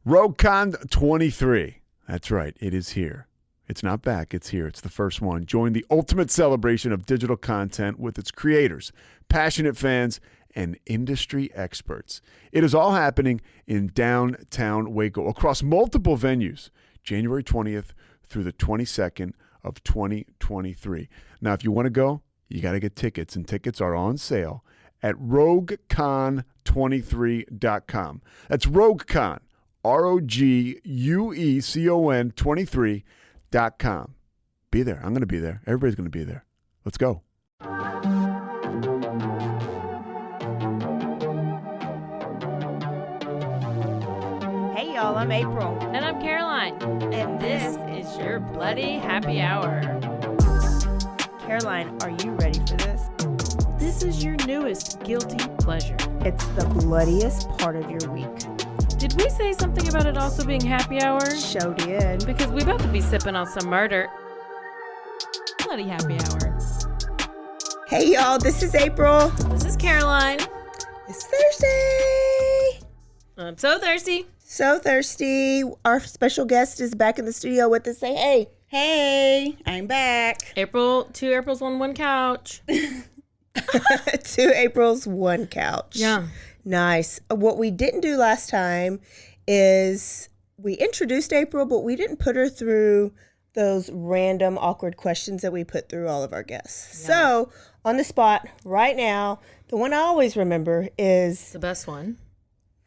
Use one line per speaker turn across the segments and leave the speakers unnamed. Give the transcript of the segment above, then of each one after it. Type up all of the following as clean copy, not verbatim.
RogueCon 23. That's right. It is here. It's not back. It's here. It's the first one. Join the ultimate celebration of digital content with its creators, passionate fans, and industry experts. It is all happening in downtown Waco across multiple venues, January 20th through the 22nd of 2023. Now, if you want to go, you got to get tickets, and tickets are on sale at RogueCon23.com. That's RogueCon, RogueCon 23.com. Be there. I'm going to be there. Everybody's going to be there. Let's go.
Hey y'all, I'm April.
And I'm Caroline.
And this
is your Bloody Happy Hour.
Caroline, are you ready for this?
This is your newest guilty pleasure.
It's the bloodiest part of your week.
Did we say something about it also being happy hour?
Show did.
Because we about to be sipping on some murder. Bloody Happy Hour.
Hey y'all, this is April.
This is Caroline.
It's Thursday.
I'm so thirsty.
So thirsty. Our special guest is back in the studio with us. Say hey.
Hey, I'm back.
Two Aprils, one couch.
2 Aprils, 1 couch.
Yeah.
Nice. What we didn't do last time is we introduced April, but we didn't put her through those random awkward questions that we put through all of our guests. Yeah. So on the spot right now, the one I always remember is
the best one.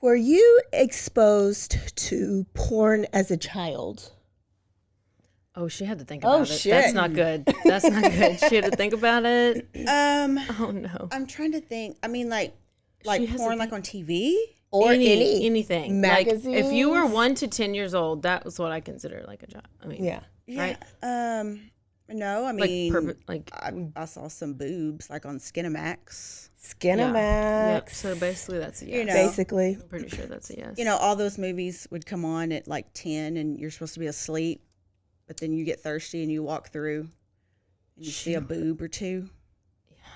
Were you exposed to porn as a child?
Oh, she had to think about it.
Shit.
That's not good. That's not good. She had to think about it. Oh no.
I'm trying to think. I mean, like porn, like on TV
or
anything.
Magazines.
Like, if you were 1 to 10 years old, that was what I consider like a job. I mean,
yeah.
Right.
No, I mean, I saw some boobs like on Skinamax.
Yep.
So basically, that's a yes.
You know,
basically,
I'm pretty sure that's a yes.
You know, all those movies would come on at like 10, and you're supposed to be asleep, but then you get thirsty and you walk through, and you see a boob or two.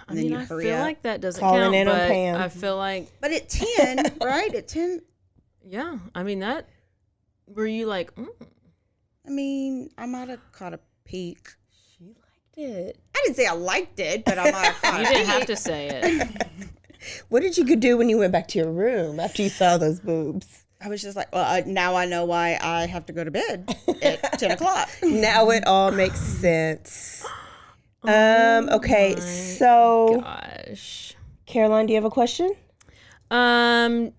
I mean, I feel like that doesn't
Calling
count,
in
but
on Pam.
I feel like...
But at 10, right? At 10...
Yeah, I mean, that... Were you like,
I mean, I might have caught a peek.
She liked it.
I didn't say I liked it, but I might have caught
You didn't have to say it.
What did you do when you went back to your room after you saw those boobs?
I was just like, well, now I know why I have to go to bed at 10 o'clock.
Now it all makes sense. Okay, so
gosh,
Caroline, do you have a question?
Do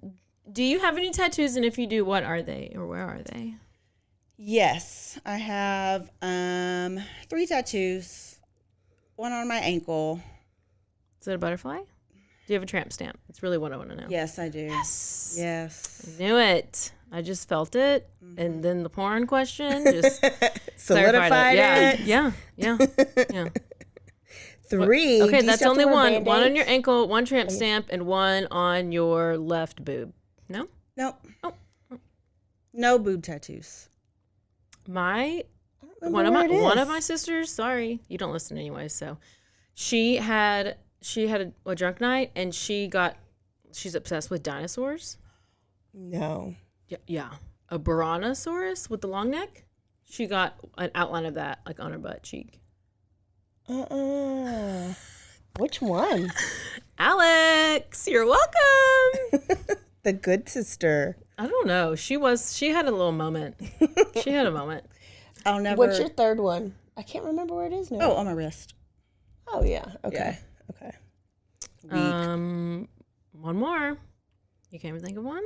you have any tattoos? And if you do, what are they or where are they?
Yes, I have 3 tattoos. One on my ankle.
Is it a butterfly? Do you have a tramp stamp? It's really what I want to know.
Yes, I do.
Yes.
Yes.
I knew it. I just felt it. Mm-hmm. And then the porn question just
solidified it.
Yeah.
3.
Okay, that's only one. Band-Aids? One on your ankle, one tramp stamp, and one on your left boob. No?
Nope.
Oh.
No boob tattoos.
One of my sisters, sorry, you don't listen anyway, so she had a drunk night and she's obsessed with dinosaurs.
No.
Yeah. A Brontosaurus with the long neck. She got an outline of that like on her butt cheek.
Which one?
Alex, you're welcome.
The good sister.
I don't know. She had a little moment. She had a moment.
I'll never.
What's your third one? I can't remember where it is now.
Oh, on my wrist.
Oh yeah. Okay.
Yeah.
Okay.
One more. You can't even think of one?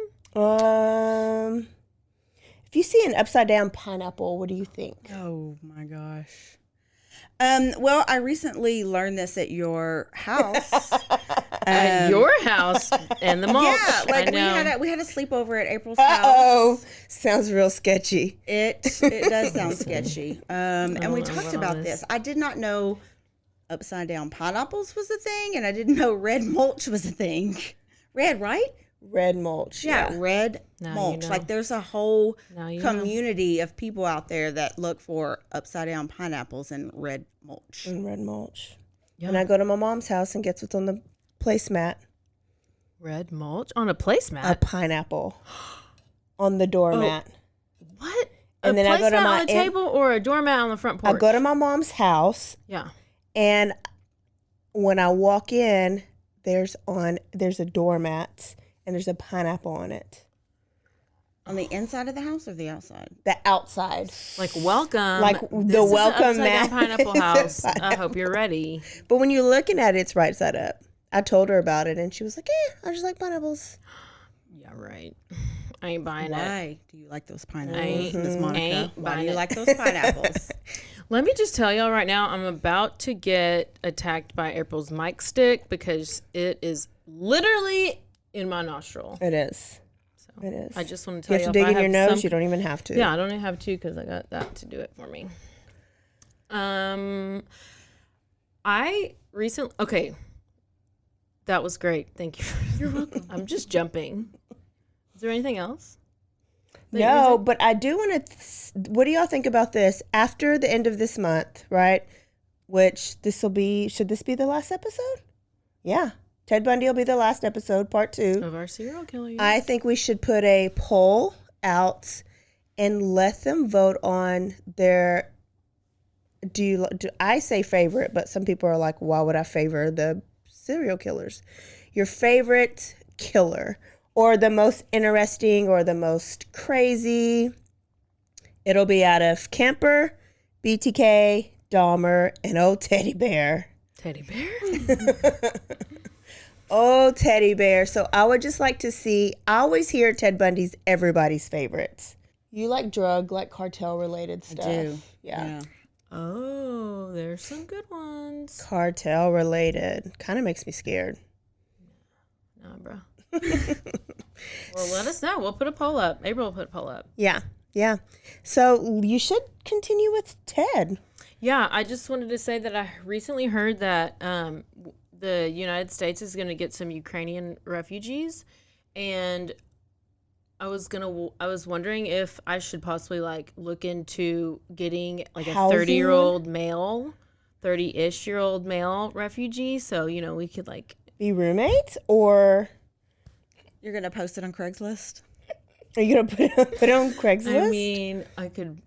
If you see an upside down pineapple, what do you think?
Oh my gosh. Well, I recently learned this at your house.
At your house and the mulch.
Yeah, like
I know.
we had a sleepover at April's house.
Oh, sounds real sketchy.
It does sound sketchy. And we talked about this. I did not know upside down pineapples was a thing, and I didn't know red mulch was a thing. Red, right?
Red mulch.
Yeah, red mulch.
You know.
Like there's a whole community
know.
of people out there that look for upside down pineapples and red mulch.
And red mulch.
Yeah.
And I go to my mom's house and guess what's on the placemat?
Red mulch on a placemat?
A pineapple. on the doormat.
What?
And then I go to
placemat
my
on the table or a doormat on the front porch?
I go to my mom's house.
Yeah.
And when I walk in, there's a doormat and there's a pineapple on it.
On the inside of the house or the outside?
The outside.
Like, welcome.
Like the welcome mat.
Pineapple house. I hope you're ready.
But when you're looking at it, it's right side up. I told her about it and she was like, I just like pineapples.
Yeah, right. I ain't buying it.
Why do you like those pineapples,
Ain't
Miss Monica? Why do
buying
you
it.
like those pineapples?
Let me just tell y'all right now, I'm about to get attacked by April's mic stick because it is literally in my nostril.
It is.
So
It is.
I just want to tell
You
you
have to dig
if I
in your
have
nose. You don't even have to.
Yeah, I don't even have to because I got that to do it for me. Okay. That was great. Thank you. You're welcome. I'm just jumping. Is there anything else?
No, but I do want to. What do y'all think about this? After the end of this month, right? Which this will be. Should this be the last episode? Yeah. Ted Bundy will be the last episode, part 2.
Of our serial killer. Yes.
I think we should put a poll out and let them vote on their. Do I say favorite? But some people are like, why would I favor the serial killers? Your favorite killer. Or the most interesting or the most crazy. It'll be out of Kemper, BTK, Dahmer, and old Teddy Bear.
Teddy Bear?
Oh, Teddy Bear. So I would just like to see, I always hear Ted Bundy's everybody's favorites. You like cartel related stuff.
I do.
Yeah.
Oh, there's some good ones.
Cartel related. Kind of makes me scared.
Nah, bro. Well, let us know. We'll put a poll up. April will put a poll up.
Yeah. Yeah. So you should continue with Ted.
Yeah, I just wanted to say that I recently heard that the United States is going to get some Ukrainian refugees, and I was wondering if I should possibly look into getting a
Housing?
30-year-old male, 30-ish-year-old male refugee. So we could
Be roommates, or
You're going to post it on Craigslist?
are you gonna put it on Craigslist?
I mean, I could.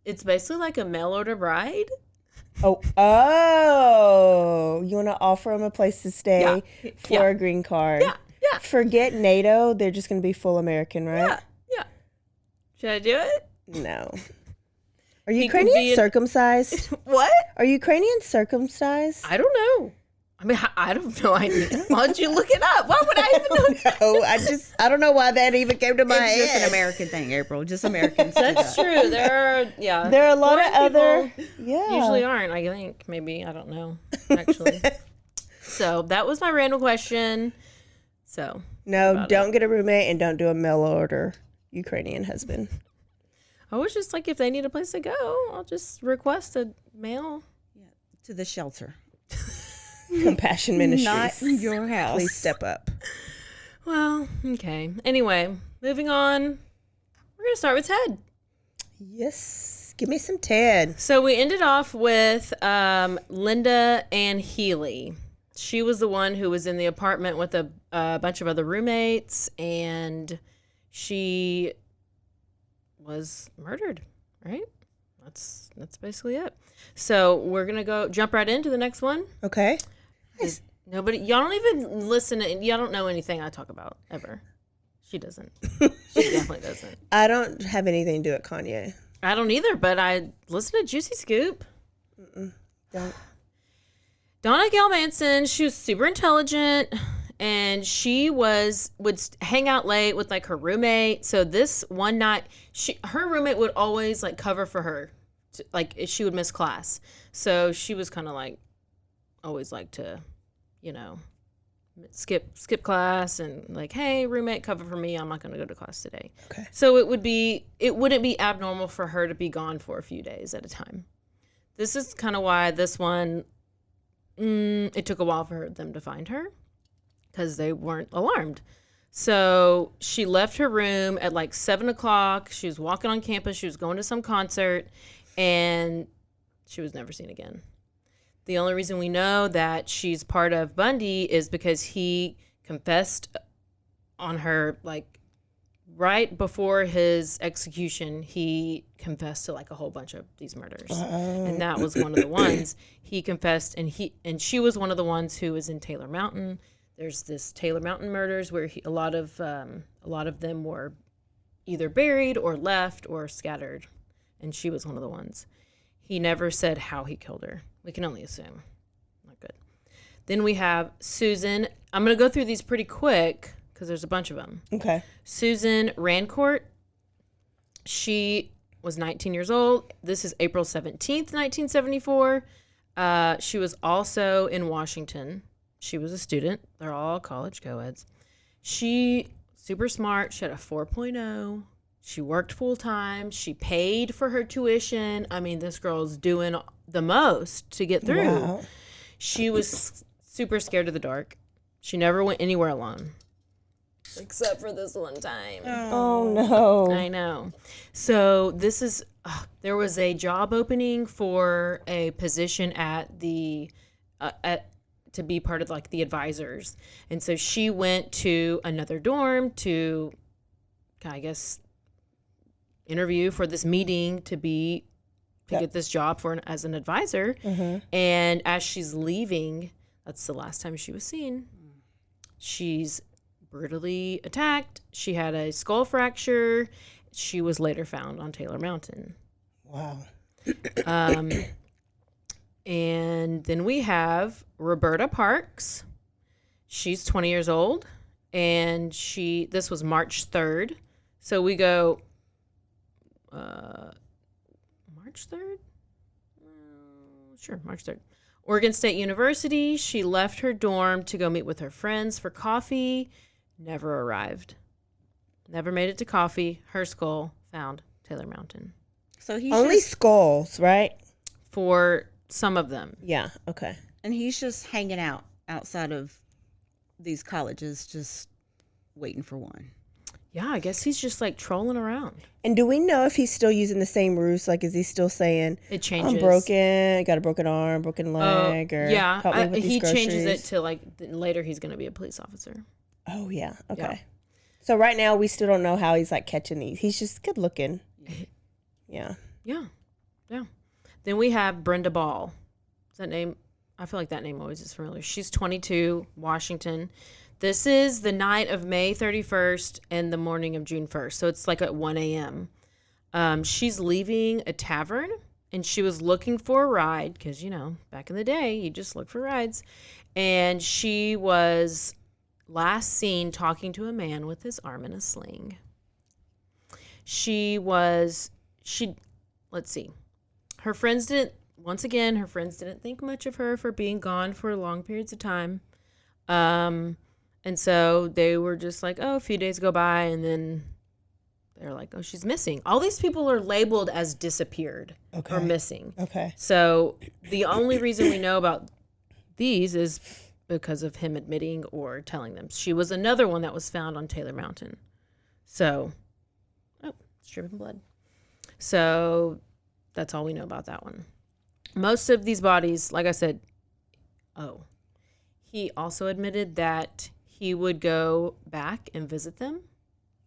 It's basically like a mail order bride.
Oh, you want to offer them a place to stay for a green card?
Yeah.
Forget NATO. They're just going to be full American, right?
Yeah. Should I do it?
No. Are
He could
Ukrainians
be
circumcised?
What?
Are Ukrainians circumcised?
I don't know. I mean, I don't know. Why don't you look it up? Why would I even know?
No, I don't know why that even came to my
It's just
head.
an American thing, April. Just Americans do
That's
that.
true. There are
a lot of
foreign
other,
people
yeah.
usually aren't. I think maybe I don't know actually. So that was my random question. So
No, don't get a roommate and don't do a mail order Ukrainian husband.
I was just if they need a place to go, I'll just request a mail.
To the shelter.
Compassion Ministries.
Not your house.
Please step up.
Well, okay. Anyway, moving on. We're gonna start with Ted.
Yes. Give me some Ted.
So we ended off with Linda Ann Healy. She was the one who was in the apartment with a bunch of other roommates, and she was murdered, right? That's basically it. So we're going to jump right into the next one.
Okay.
Y'all don't even listen to, y'all don't know anything I talk about, ever. She doesn't. She definitely doesn't.
I don't have anything to do with Kanye.
I don't either, but I listen to Juicy Scoop.
Don't.
Donna Gail Manson, she was super intelligent, and she would hang out late with her roommate. So this one night, her roommate would always cover for her, she would miss class. So she was kind of always to, skip class and hey, roommate, cover for me. I'm not going to go to class today.
Okay.
So it wouldn't be abnormal for her to be gone for a few days at a time. This is kind of why this one. It took a while for them to find her because they weren't alarmed. So she left her room at 7:00. She was walking on campus. She was going to some concert, and she was never seen again. The only reason we know that she's part of Bundy is because he confessed on her right before his execution, he confessed to like a whole bunch of these murders, and that was one of the ones he confessed. And she was one of the ones who was in Taylor Mountain. There's this Taylor Mountain murders where a lot of them were either buried or left or scattered, and she was one of the ones. He never said how he killed her. We can only assume. Not good. Then we have Susan. I'm going to go through these pretty quick because there's a bunch of them.
Okay.
Susan Rancourt. She was 19 years old. This is April 17th, 1974. She was also in Washington. She was a student. They're all college co-eds. She, super smart. She had a 4.0. She worked full time. She paid for her tuition. I mean, this girl's doing the most to get through.
Wow.
She was super scared of the dark. She never went anywhere alone. Except for this one time.
Oh, no.
I know. So this is, there was a job opening for a position at the, to be part of like the advisors. And so she went to another dorm to, I guess, interview for this meeting to get this job as an advisor.
Mm-hmm.
And as she's leaving, that's the last time she was seen. She's brutally attacked. She had a skull fracture. She was later found on Taylor Mountain.
Wow.
And then we have Roberta Parks. She's 20 years old, and this was March 3rd. So we go March 3rd? Sure, March 3rd. Oregon State University. She left her dorm to go meet with her friends for coffee. Never arrived. Never made it to coffee. Her skull found Taylor Mountain.
So he's
Only skulls, right?
For some of them.
Yeah. Okay.
and he's just hanging out outside of these colleges, just waiting for one.
Yeah, I guess he's just like trolling around.
And do we know if he's still using the same ruse? Like, is he still saying,
It changes.
I'm broken, got a broken arm, broken leg, or
yeah,
help me with these
he changes
groceries?
it to like later he's going to be a police officer.
Oh, yeah. Okay.
Yeah.
So right now we still don't know how he's like catching these. He's just good looking. Yeah.
Yeah, yeah. Then we have Brenda Ball. Is that name? I feel like that name always is familiar. She's 22, Washington. This is the night of May 31st and the morning of June 1st. So it's like at 1 a.m. She's leaving a tavern, and she was looking for a ride because, you know, back in the day, you just look for rides. And she was last seen talking to a man with his arm in a sling. Let's see. Her friends didn't think much of her for being gone for long periods of time. And so they were just like, oh, a few days go by, and then they're like, oh, she's missing. All these people are labeled as disappeared or missing.
Okay.
So the only reason we know about these is because of him admitting or telling them. She was another one that was found on Taylor Mountain. So, it's dripping blood. So that's all we know about that one. Most of these bodies, like I said, he also admitted that he would go back and visit them.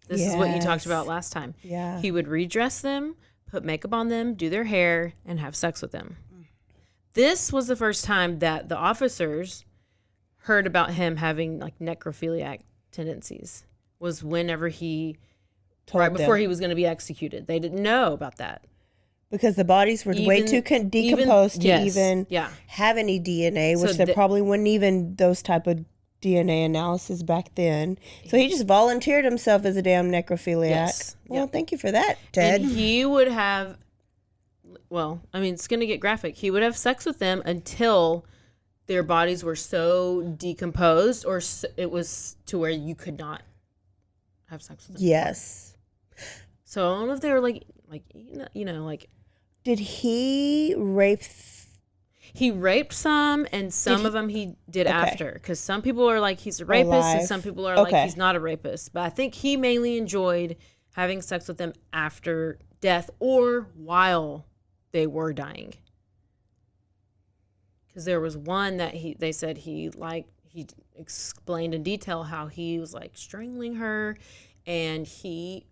This is what you talked about last time.
Yeah.
He would redress them, put makeup on them, do their hair, and have sex with them. This was the first time that the officers heard about him having like necrophiliac tendencies. Was whenever he, before he was going to be executed. They didn't know about that.
Because the bodies were way too decomposed to even have any DNA, which there probably wasn't even those type of DNA analysis back then. So he just volunteered himself as a damn necrophiliac.
Yes.
Well, thank you for that, Ted.
And he would have, it's going to get graphic. He would have sex with them until their bodies were so decomposed or it was to where you could not have sex with them.
Yes.
So I don't know if they were like.
Did he rape?
He raped some, and some of them he did after. Because some people are like he's a rapist, and some people are like he's not a rapist. But I think he mainly enjoyed having sex with them after death or while they were dying. Because there was one that they said he explained in detail how he was like strangling her, and he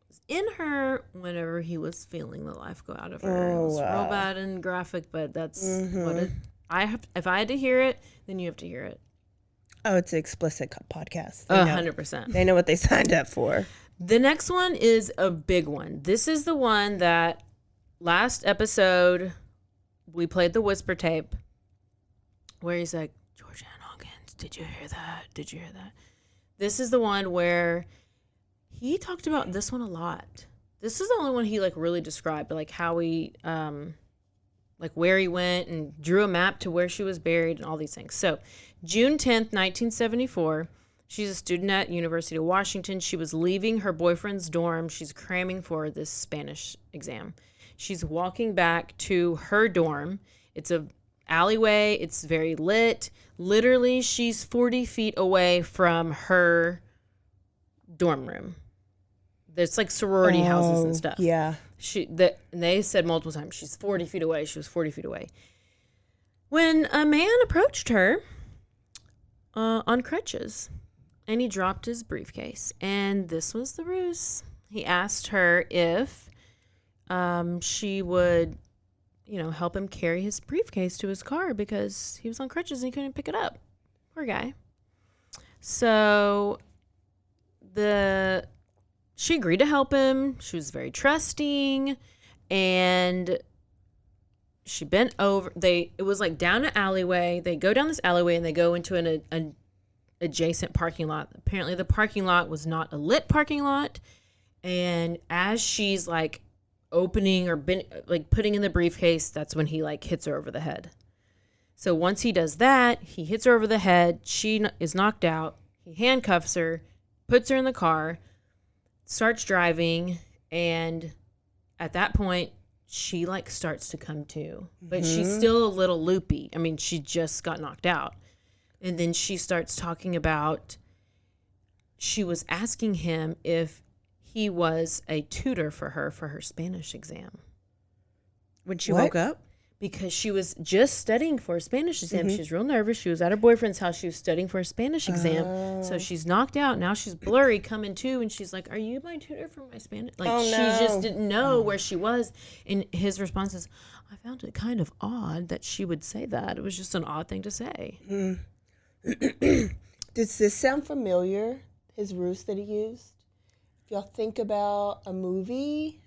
was in her whenever he was feeling the life go out of her. It was real bad and graphic, but that's what it. If I had to hear it, then you have to hear it.
Oh, it's an explicit podcast.
100%.
They know what they signed up for.
The next one is a big one. This is the one that last episode we played the whisper tape where he's like, Georgianne Hawkins, did you hear that? Did you hear that? This is the one where he talked about this one a lot. This is the only one he like really described, like how he, like where he went and drew a map to where she was buried and all these things. So June 10th, 1974, she's a student at University of Washington. She was leaving her boyfriend's dorm. She's cramming for this Spanish exam. She's walking back to her dorm. It's a alleyway. It's very lit. Literally, she's 40 feet away from her dorm room. There's like sorority houses and stuff.
Yeah.
They said multiple times, she's 40 feet away. She was 40 feet away. When a man approached her on crutches, and he dropped his briefcase. And this was the ruse. He asked her if she would, help him carry his briefcase to his car because he was on crutches and he couldn't pick it up. Poor guy. So she agreed to help him. She was very trusting, and she bent over. It was like down an alleyway. They go down this alleyway and they go into an adjacent parking lot. Apparently the parking lot was not a lit parking lot. And as she's like opening or putting in the briefcase, that's when he like hits her over the head. So once he does that, he hits her over the head. She is knocked out. He handcuffs her, puts her in the car, starts driving, and at that point she like starts to come to, but she's still a little loopy. I mean, she just got knocked out. And then she starts talking about, she was asking him if he was a tutor for her Spanish exam.
When she woke up?
Because she was just studying for a Spanish exam. She was real nervous. She was at her boyfriend's house. She was studying for a Spanish exam. So she's knocked out. Now she's blurry coming to, and she's like, are you my tutor for my Spanish? Like, she just didn't know where she was. And his response is, I found it kind of odd that she would say that. It was just an odd thing to say.
Does this sound familiar, his ruse that he used? If y'all think about a movie,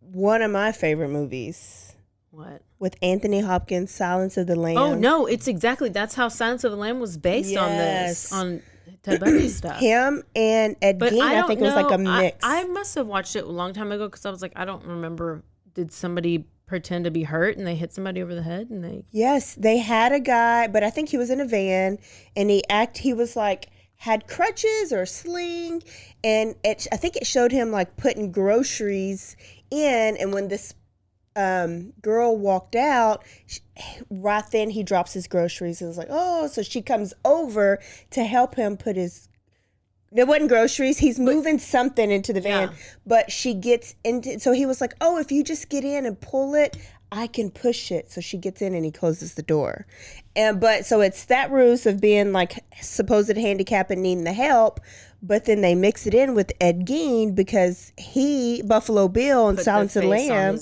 one of my favorite movies.
What?
With Anthony Hopkins, Silence of the Lambs.
Oh, no, that's how Silence of the Lamb was based on this, on Ted Bundy stuff.
Him and Ed Gein, I think it was like a mix.
I must have watched it a long time ago because I was like, I don't remember. Did somebody pretend to be hurt and they hit somebody over the head?
Yes, they had a guy, but I think he was in a van, and he was like, had crutches or a sling, and I think it showed him like putting groceries in, and when this girl walked out, right then he drops his groceries and was like, oh, so she comes over to help him put his, there wasn't groceries, he's moving something into the van, but she gets into, so he was like, oh, if you just get in and pull it, I can push it. So she gets in and he closes the door. So it's that ruse of being like supposed handicap and needing the help, but then they mix it in with Ed Gein because Buffalo Bill and Silence of the Lamb,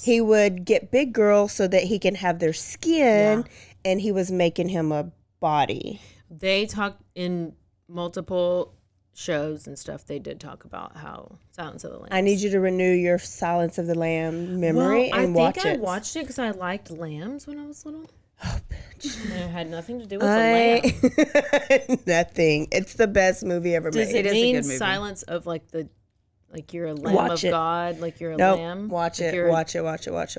he would get big girls so that he can have their skin, and he was making him a body.
They talked in multiple shows and stuff. They did talk about how Silence of the Lambs.
I need you to renew your Silence of the Lamb memory and watch it.
I think I watched it because I liked lambs when I was little. Oh, bitch. And it had nothing to do with the lamb.
Nothing. It's the best movie ever made.
It mean silence of like you're a lamb of God, like you're a lamb?
Watch it. Watch it.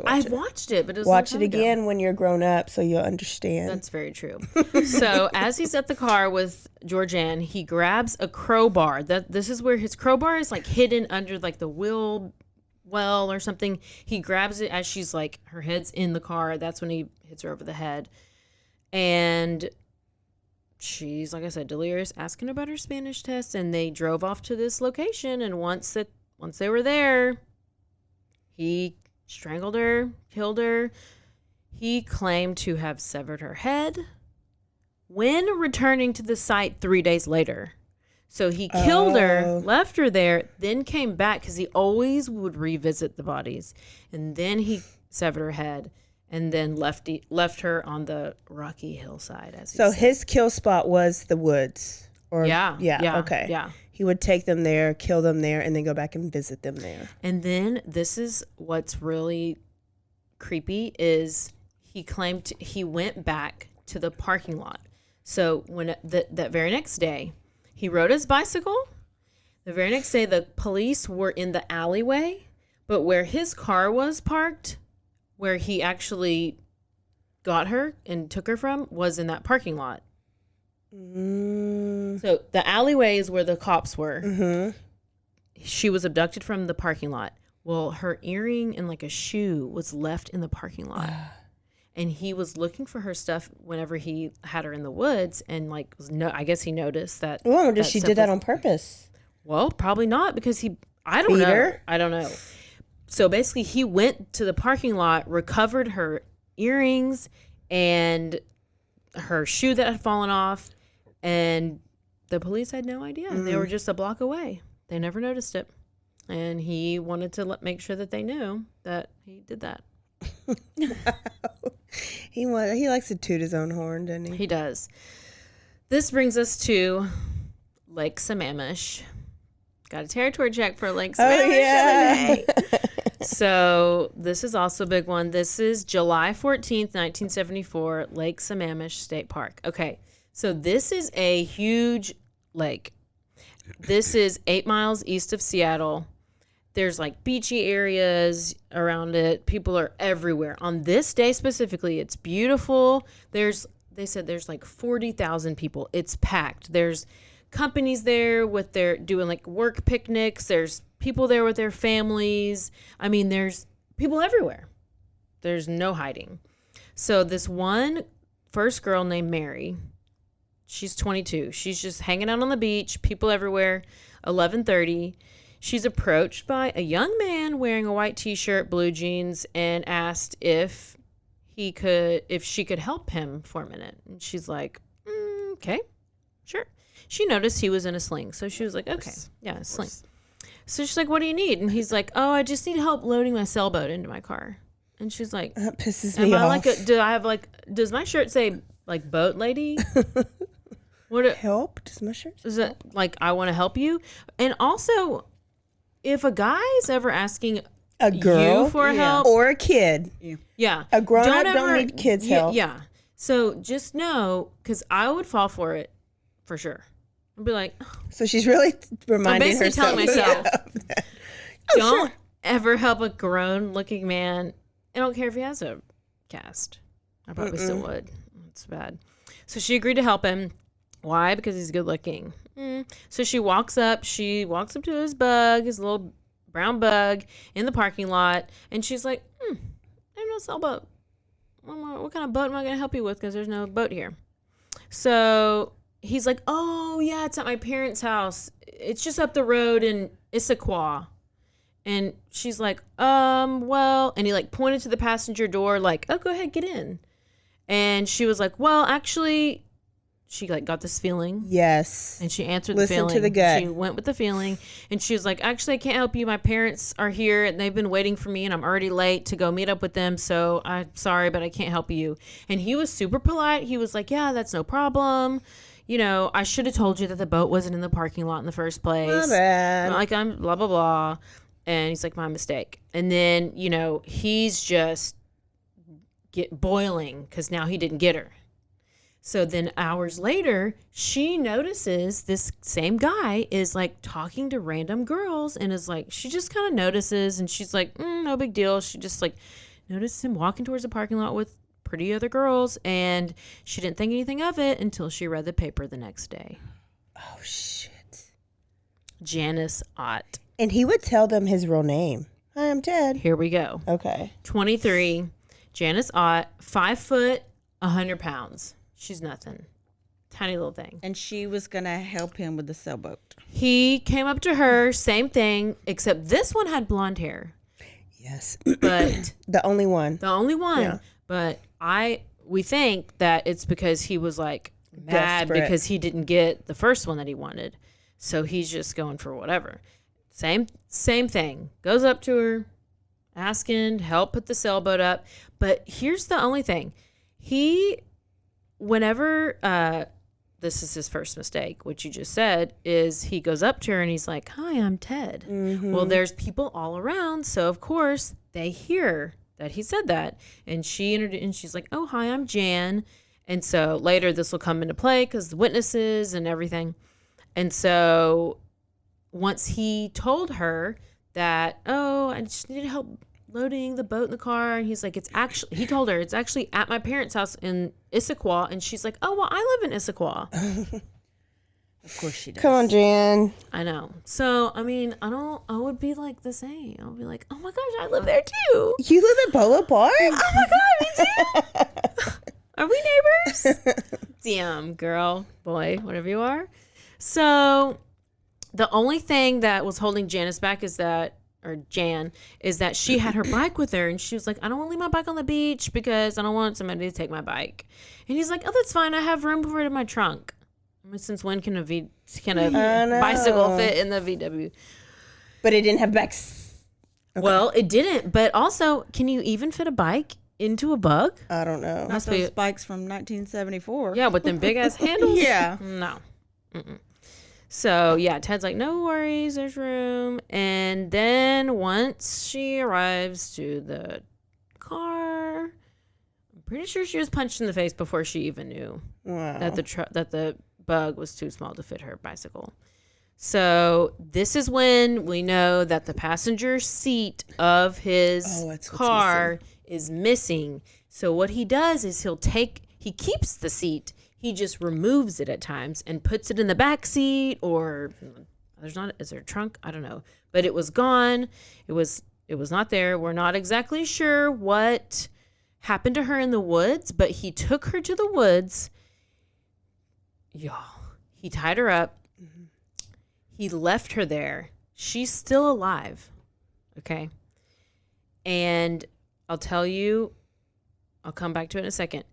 I've watched it, but it was
watch it again when you're grown up so you'll understand.
That's very true. So as he's at the car with Georgianne, he grabs a crowbar. This is where his crowbar is like hidden under like the wheel well or something. He grabs it as she's like, her head's in the car. That's when he hits her over the head. And she's, like I said, delirious, asking about her Spanish test, and they drove off to this location. And once they were there, he strangled her, killed her. He claimed to have severed her head when returning to the site 3 days later. So he killed her, left her there, then came back because he always would revisit the bodies. And then he severed her head and then left her on the rocky hillside. As
So
said.
his kill spot was the woods. Or,
Yeah.
Okay.
Yeah.
He would take them there, kill them there, and then go back and visit them there.
And then this is what's really creepy is he claimed he went back to the parking lot. So when that very next day, he rode his bicycle. The very next day, the police were in the alleyway, but where his car was parked, where he actually got her and took her from, was in that parking lot. So the alleyway is where the cops were.
Mm-hmm.
She was abducted from the parking lot. Well, her earring and like a shoe was left in the parking lot. And he was looking for her stuff whenever he had her in the woods, and like I guess he noticed that.
Oh, did she did that on purpose?
Well, probably not, because I don't know. So basically he went to the parking lot, recovered her earrings and her shoe that had fallen off, and the police had no idea. They were just a block away. They never noticed it. And he wanted to make sure that they knew that he did that.
He likes to toot his own horn, doesn't he?
He does. This brings us to Lake Sammamish. Got a territory check for Lake Sammamish today. So this is also a big one. This is July 14th, 1974, Lake Sammamish State Park. Okay, so this is a huge lake. This is 8 miles east of Seattle. There's like beachy areas around it. People are everywhere. On this day specifically, it's beautiful. They said there's like 40,000 people. It's packed. There's companies there doing like work picnics. There's people there with their families. I mean, there's people everywhere. There's no hiding. So this one first girl named Mary, she's 22. She's just hanging out on the beach, people everywhere, 11:30. She's approached by a young man wearing a white t-shirt, blue jeans, and asked if she could help him for a minute. And she's like, okay, sure. She noticed he was in a sling. So she was like, okay, yeah, a sling. So she's like, what do you need? And he's like, oh, I just need help loading my sailboat into my car. And she's like,
that pisses me off.
Does my shirt say like boat lady?
Help? Does my shirt say
is it like, I want to help you? And also, if a guy is ever asking
a girl
you for help
or a kid, a grown-up don't need kids' help.
Yeah. So just know, because I would fall for it for sure. I'd be like,
so she's really reminding
I'm basically
herself.
telling myself, don't ever help a grown-looking man. I don't care if he has a cast. I probably still would. It's bad. So she agreed to help him. Why? Because he's good looking. So she walks up to his bug, his little brown bug in the parking lot, and she's like, I have no sailboat. What kind of boat am I going to help you with? Because there's no boat here. So he's like, oh yeah, it's at my parents' house. It's just up the road in Issaquah. And she's like, well, and he like pointed to the passenger door like, oh, go ahead, get in. And she was like, well, actually, she like got this feeling.
Yes.
And she answered
Listen
the feeling.
to the gut.
She went with the feeling. And she was like, actually, I can't help you. My parents are here and they've been waiting for me and I'm already late to go meet up with them. So I'm sorry, but I can't help you. And he was super polite. He was like, yeah, that's no problem. You know, I should have told you that the boat wasn't in the parking lot in the first place.
My bad.
Like, I'm blah, blah, blah. And he's like, my mistake. And then, you know, he's just boiling because now he didn't get her. So then hours later, she notices this same guy is like talking to random girls and is like, she just kind of notices and she's like, no big deal. She just like noticed him walking towards the parking lot with pretty other girls and she didn't think anything of it until she read the paper the next day.
Oh, shit.
Janice Ott.
And he would tell them his real name. Hi, I'm Ted.
Here we go.
Okay.
23, Janice Ott, 5 foot, 100 pounds. She's nothing. Tiny little thing.
And she was going to help him with the sailboat.
He came up to her, same thing, except this one had blonde hair.
Yes.
But
the only one.
The only one.
Yeah.
But we think that it's because he was like mad
Desperate.
because he didn't get the first one that he wanted. So he's just going for whatever. Same thing. Goes up to her, asking to help put the sailboat up. But here's the only thing. Whenever this is his first mistake, what you just said, is he goes up to her and he's like, "Hi, I'm Ted."
Mm-hmm.
Well, there's people all around, so of course they hear that he said that. And she's like, "Oh, hi, I'm Jan." And so later this will come into play because the witnesses and everything. And so once he told her that, "Oh, I just need help loading the boat in the car," and he's like, he told her, "It's actually at my parents' house in Issaquah." And she's like, "Oh, well, I live in Issaquah."
Of course she does.
Come on, Jan.
I know. So, I mean, I would be like the same. I'll be like, "Oh my gosh, I live there too."
You live at Boa Park?
Oh my God, me too. Are we neighbors? Damn, girl, boy, whatever you are. So the only thing that was holding Jan is that she had her bike with her, and she was like, "I don't want to leave my bike on the beach because I don't want somebody to take my bike." And he's like, "Oh, that's fine. I have room for it in my trunk." I mean, since when can a bicycle fit in the VW?
But it didn't have backs. Okay.
Well, it didn't. But also, can you even fit a bike into a bug?
I don't know.
Not those bikes from 1974.
Yeah, with them big ass handles.
Yeah.
No. Mm-mm. So yeah, Ted's like, "No worries, there's room." And then once she arrives to the car, I'm pretty sure she was punched in the face before she even knew that the bug was too small to fit her bicycle. So this is when we know that the passenger seat of his car is missing. So what he does is he keeps the seat. He just removes it at times and puts it in the back seat, or is there a trunk? I don't know. But it was gone. It was not there. We're not exactly sure what happened to her in the woods, but he took her to the woods. Y'all, he tied her up. Mm-hmm. He left her there. She's still alive. Okay. And I'll tell you, I'll come back to it in a second.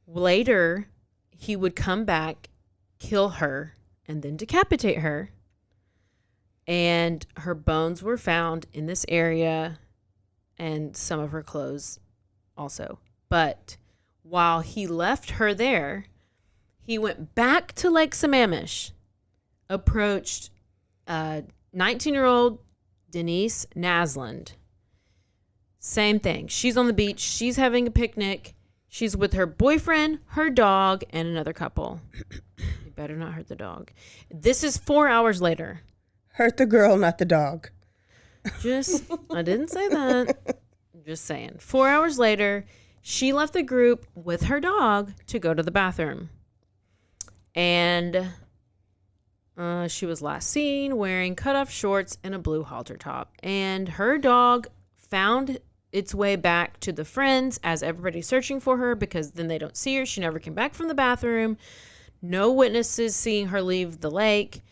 Later, he would come back, kill her, and then decapitate her. And her bones were found in this area, and some of her clothes also. But while he left her there, he went back to Lake Sammamish, approached 19-year-old Denise Nasland. Same thing. She's on the beach. She's having a picnic. She's with her boyfriend, her dog, and another couple. You better not hurt the dog. This is 4 hours later.
Hurt the girl, not the dog.
I didn't say that. I'm just saying. 4 hours later, she left the group with her dog to go to the bathroom. And she was last seen wearing cutoff shorts and a blue halter top. And her dog found its way back to the friends as everybody's searching for her, because then they don't see her. She never came back from the bathroom. No witnesses seeing her leave the lake.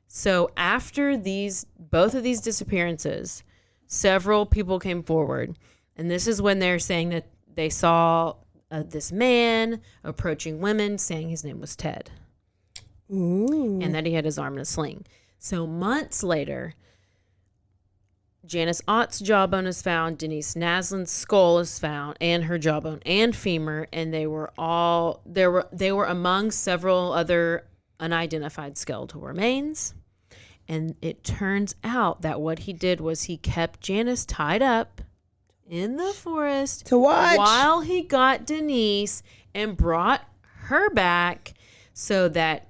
So after both of these disappearances, several people came forward. And this is when they're saying that they saw this man approaching women, saying his name was Ted.
Ooh.
And that he had his arm in a sling. So months later, Janice Ott's jawbone is found, Denise Nasland's skull is found, and her jawbone and femur, and they were among several other unidentified skeletal remains. And it turns out that what he did was he kept Janice tied up in the forest
to watch
while he got Denise and brought her back so that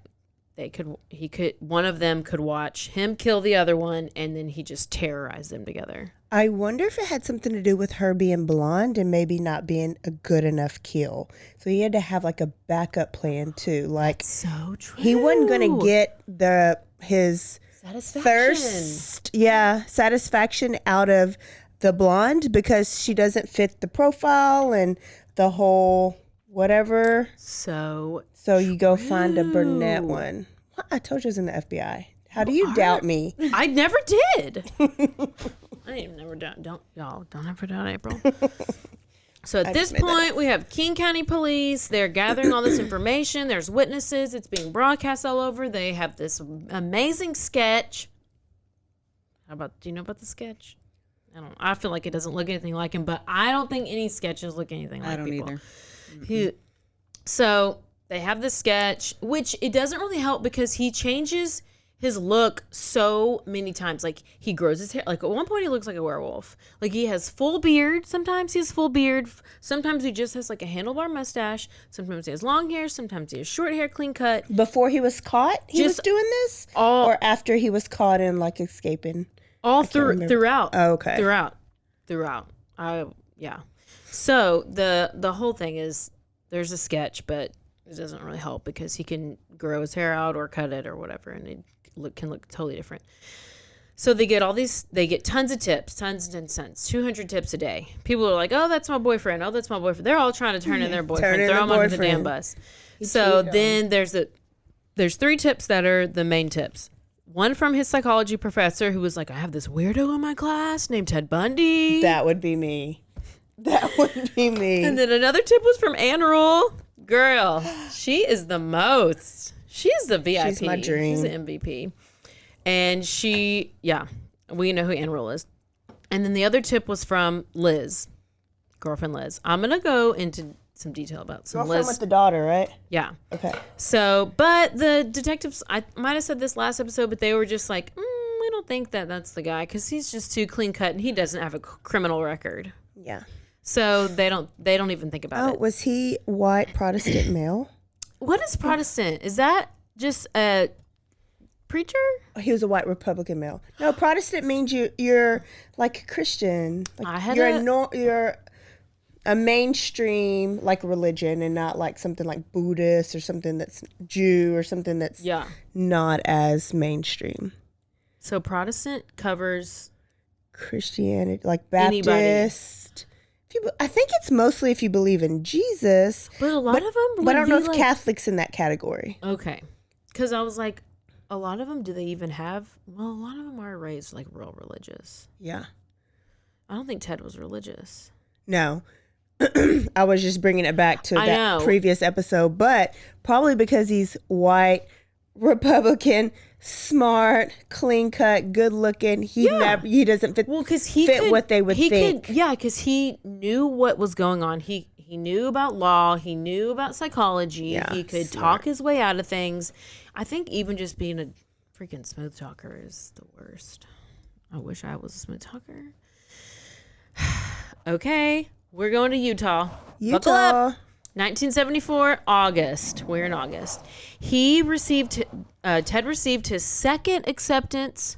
one of them could watch him kill the other one, and then he just terrorized them together.
I wonder if it had something to do with her being blonde and maybe not being a good enough kill. So he had to have like a backup plan too. Like,
that's so true.
He wasn't going to get his satisfaction out of the blonde because she doesn't fit the profile and the whole whatever. So you go find a brunette one. Well, I told you I was in the FBI. How do you doubt me?
I never did. I ain't never doubt. Don't ever doubt April. So at this point, we have King County Police. They're gathering all this information. There's witnesses. It's being broadcast all over. They have this amazing sketch. Do you know about the sketch? I feel like it doesn't look anything like him, but I don't think any sketches look anything like people. I don't either. So they have the sketch, which it doesn't really help because he changes his look so many times. Like, he grows his hair. Like, at one point, he looks like a werewolf. Like, he has full beard. Sometimes he has full beard. Sometimes he just has, like, a handlebar mustache. Sometimes he has long hair. Sometimes he has short hair, clean cut.
Before he was caught, he was doing this? Or after he was caught and, like, escaping?
Throughout.
Oh, okay.
Throughout. Yeah. So, the whole thing is, there's a sketch, but it doesn't really help because he can grow his hair out or cut it or whatever, and it can look totally different. So they get tons of tips, tons and tons, 200 tips a day. People are like, oh, that's my boyfriend. Oh, that's my boyfriend. They're all trying to turn in their boyfriend. Throw him under the damn bus. So then there's 3 tips that are the main tips. One from his psychology professor who was like, I have this weirdo in my class named Ted Bundy.
That would be me. And
then another tip was from Ann Rule. Girl, she is the most. She's the VIP.
She's my dream.
She's the MVP. And we know who Ann Rule is. And then the other tip was from Liz, girlfriend Liz. I'm going to go into some detail about some
girlfriend
Liz.
with the daughter, right?
Yeah.
Okay.
So, but the detectives, I might have said this last episode, but they were just like, we don't think that's the guy because he's just too clean cut and he doesn't have a criminal record.
Yeah.
So they don't even think about it.
Oh, was he white Protestant male?
What is Protestant? Is that just a preacher?
He was a white Republican male. No, Protestant means you're like a Christian. Like you're a mainstream like religion and not like something like Buddhist or something that's Jew or something that's not as mainstream.
So Protestant covers
Christianity, like Baptist. I think it's mostly if you believe in Jesus.
But a lot of them.
But I don't know if Catholic's in that category.
Okay, because I was like, a lot of them. Do they even have? Well, a lot of them are raised like real religious.
Yeah.
I don't think Ted was religious.
No. I was just bringing it back to that previous episode, but probably because he's white, Republican, smart, clean cut, good looking. He doesn't fit.
Well, because
what they would think.
Because he knew what was going on. He knew about law. He knew about psychology.
Yeah,
he could talk his way out of things. I think even just being a freaking smooth talker is the worst. I wish I was a smooth talker. Okay, we're going to Utah. Buckle up. 1974, August. We're in August. Ted received his second acceptance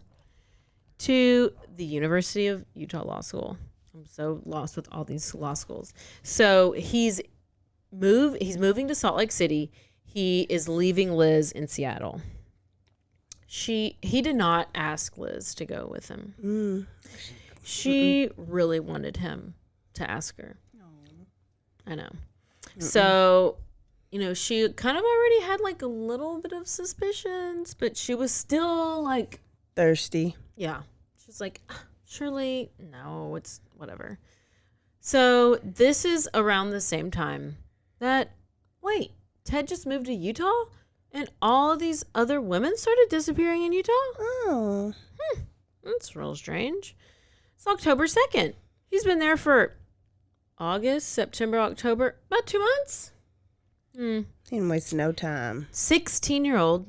to the University of Utah Law School. I'm so lost with all these law schools. So he's moving to Salt Lake City. He is leaving Liz in Seattle. He did not ask Liz to go with him. She really wanted him to ask her. I know. So, she kind of already had like a little bit of suspicions, but she was still like
thirsty.
Yeah. She's like, surely, no, it's whatever. So this is around the same time that, wait, Ted just moved to Utah and all of these other women started disappearing in Utah?
Oh.
That's real strange. It's October 2nd. He's been there for August, September, October, about 2 months.
He didn't waste no time.
16-year-old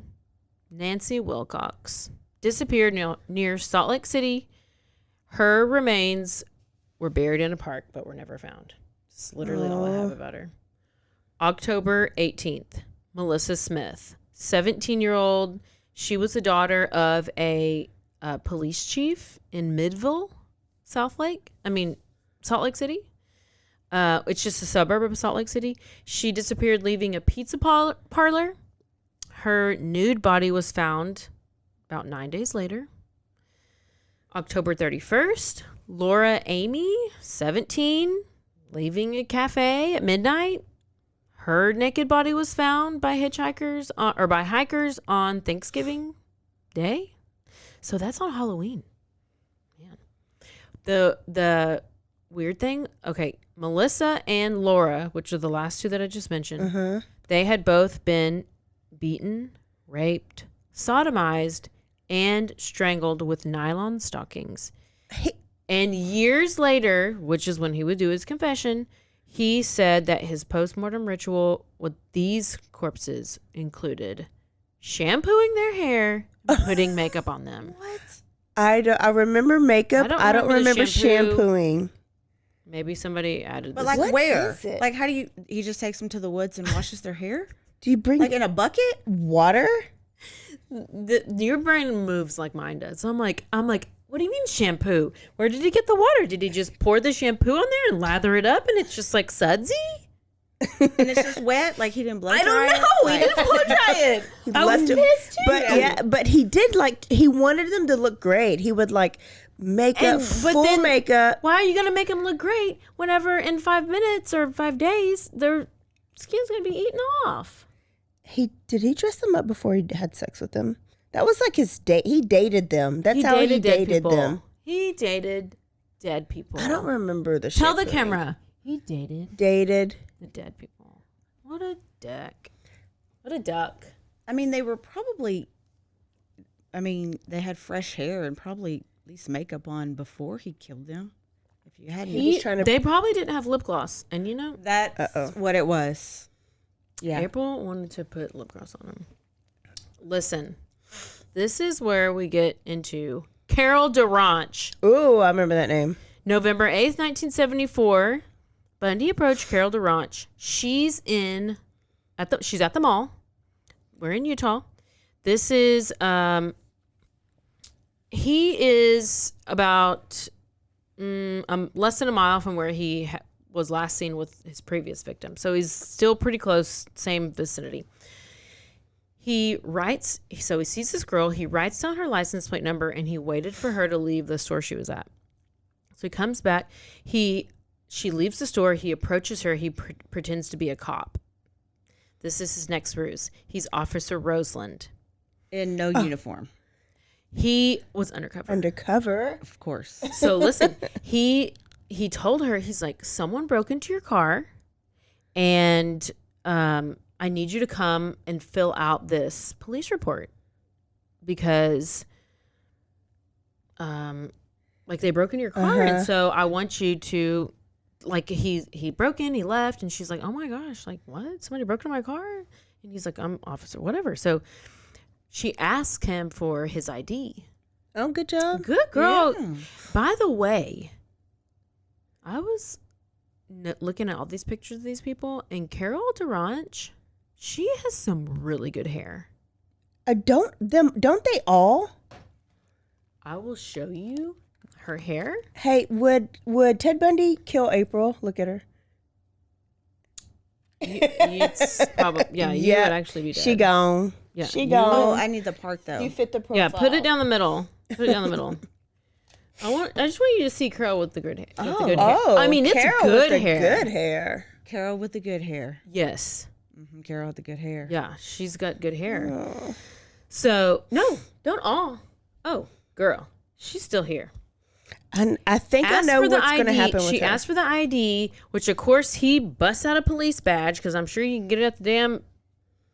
Nancy Wilcox disappeared near Salt Lake City. Her remains were buried in a park, but were never found. That's literally all I have about her. October 18th, Melissa Smith, 17-year-old. She was the daughter of a police chief in Midville, Salt Lake City. It's just a suburb of Salt Lake City. She disappeared leaving a pizza parlor. Her nude body was found about 9 days later. October 31st, Laura Amy, 17, leaving a cafe at midnight. Her naked body was found by hikers on Thanksgiving Day. So that's on Halloween. Man. The weird thing. Okay, Melissa and Laura, which are the last two that I just mentioned, they had both been beaten, raped, sodomized, and strangled with nylon stockings. And years later, which is when he would do his confession, he said that his postmortem ritual with these corpses included shampooing their hair and putting makeup on them.
What? I remember makeup. I don't remember shampooing.
Maybe somebody added
But
this.
like
What
where?
is it?
Like how do you? He just takes them to the woods and washes their hair,
Do you bring
like in a bucket?
water?
Your brain moves like mine does. So I'm like, what do you mean shampoo? Where did he get the water? Did he just pour the shampoo on there and lather it up and it's just like sudsy?
And it's just wet, like he didn't blow dry
I don't
it?
know.
Like,
He didn't blow dry it. He
I was pissed too.
But he did he wanted them to look great. He would makeup, full makeup.
Why are you gonna make them look great whenever in 5 minutes or 5 days their skin's gonna be eaten off?
Did he dress them up before he had sex with them? That was like his date. He dated them. That's how he
dead
dated
people.
them.
He dated dead people.
I don't remember the.
Tell the
shampooing.
camera. He dated
Dated.
the dead people. What a dick. What a duck.
I mean, they were probably. I mean, they had fresh hair and probably at least makeup on before he killed them. If you hadn't,
was trying to-
They probably didn't have lip gloss, and
that's what it was. Yeah.
April wanted to put lip gloss on him. Listen, this is where we get into Carol DeRanch.
Ooh, I remember that name.
November 8th, 1974, Bundy approached Carol DeRanch. She's at the mall. We're in Utah. This is he is about less than a mile from where he was last seen with his previous victim. So he's still pretty close, same vicinity. He sees this girl, he writes down her license plate number, and he waited for her to leave the store she was at. So he comes back, she leaves the store, he approaches her, he pretends to be a cop. This is his next ruse. He's Officer Roseland.
In no uniform,
He was undercover.
of course.
So listen, he told her, he's like, someone broke into your car and I need you to come and fill out this police report because they broke into your car and so I want you to he broke in, he left, and she's like, oh my gosh, like what? Somebody broke into my car? And he's like, I'm officer, whatever. So she asked him for his ID.
Oh, good job.
Good girl.
Yeah.
By the way, I was looking at all these pictures of these people, and Carol DeRanch, she has some really good hair.
Don't they all?
I will show you her hair.
Hey, would Ted Bundy kill April? Look at her.
It's probably you would actually be dead.
She gone.
Yeah.
She
You-
gone.
Oh, I need the part though.
You fit the profile.
Yeah, put it down the middle. Put it down the middle. I just want you to see Carol with the good hair. With the good hair. I mean, it's
Carol
good
with the
hair.
Good hair.
Carol with the good hair.
Yes.
Carol with the good hair.
Yeah, she's got good hair.
Oh.
So no, don't all. Oh, girl, she's still here.
And I think I know what's going to happen with
She
her.
asked for the ID, which of course he busts out a police badge because I'm sure you can get it at the damn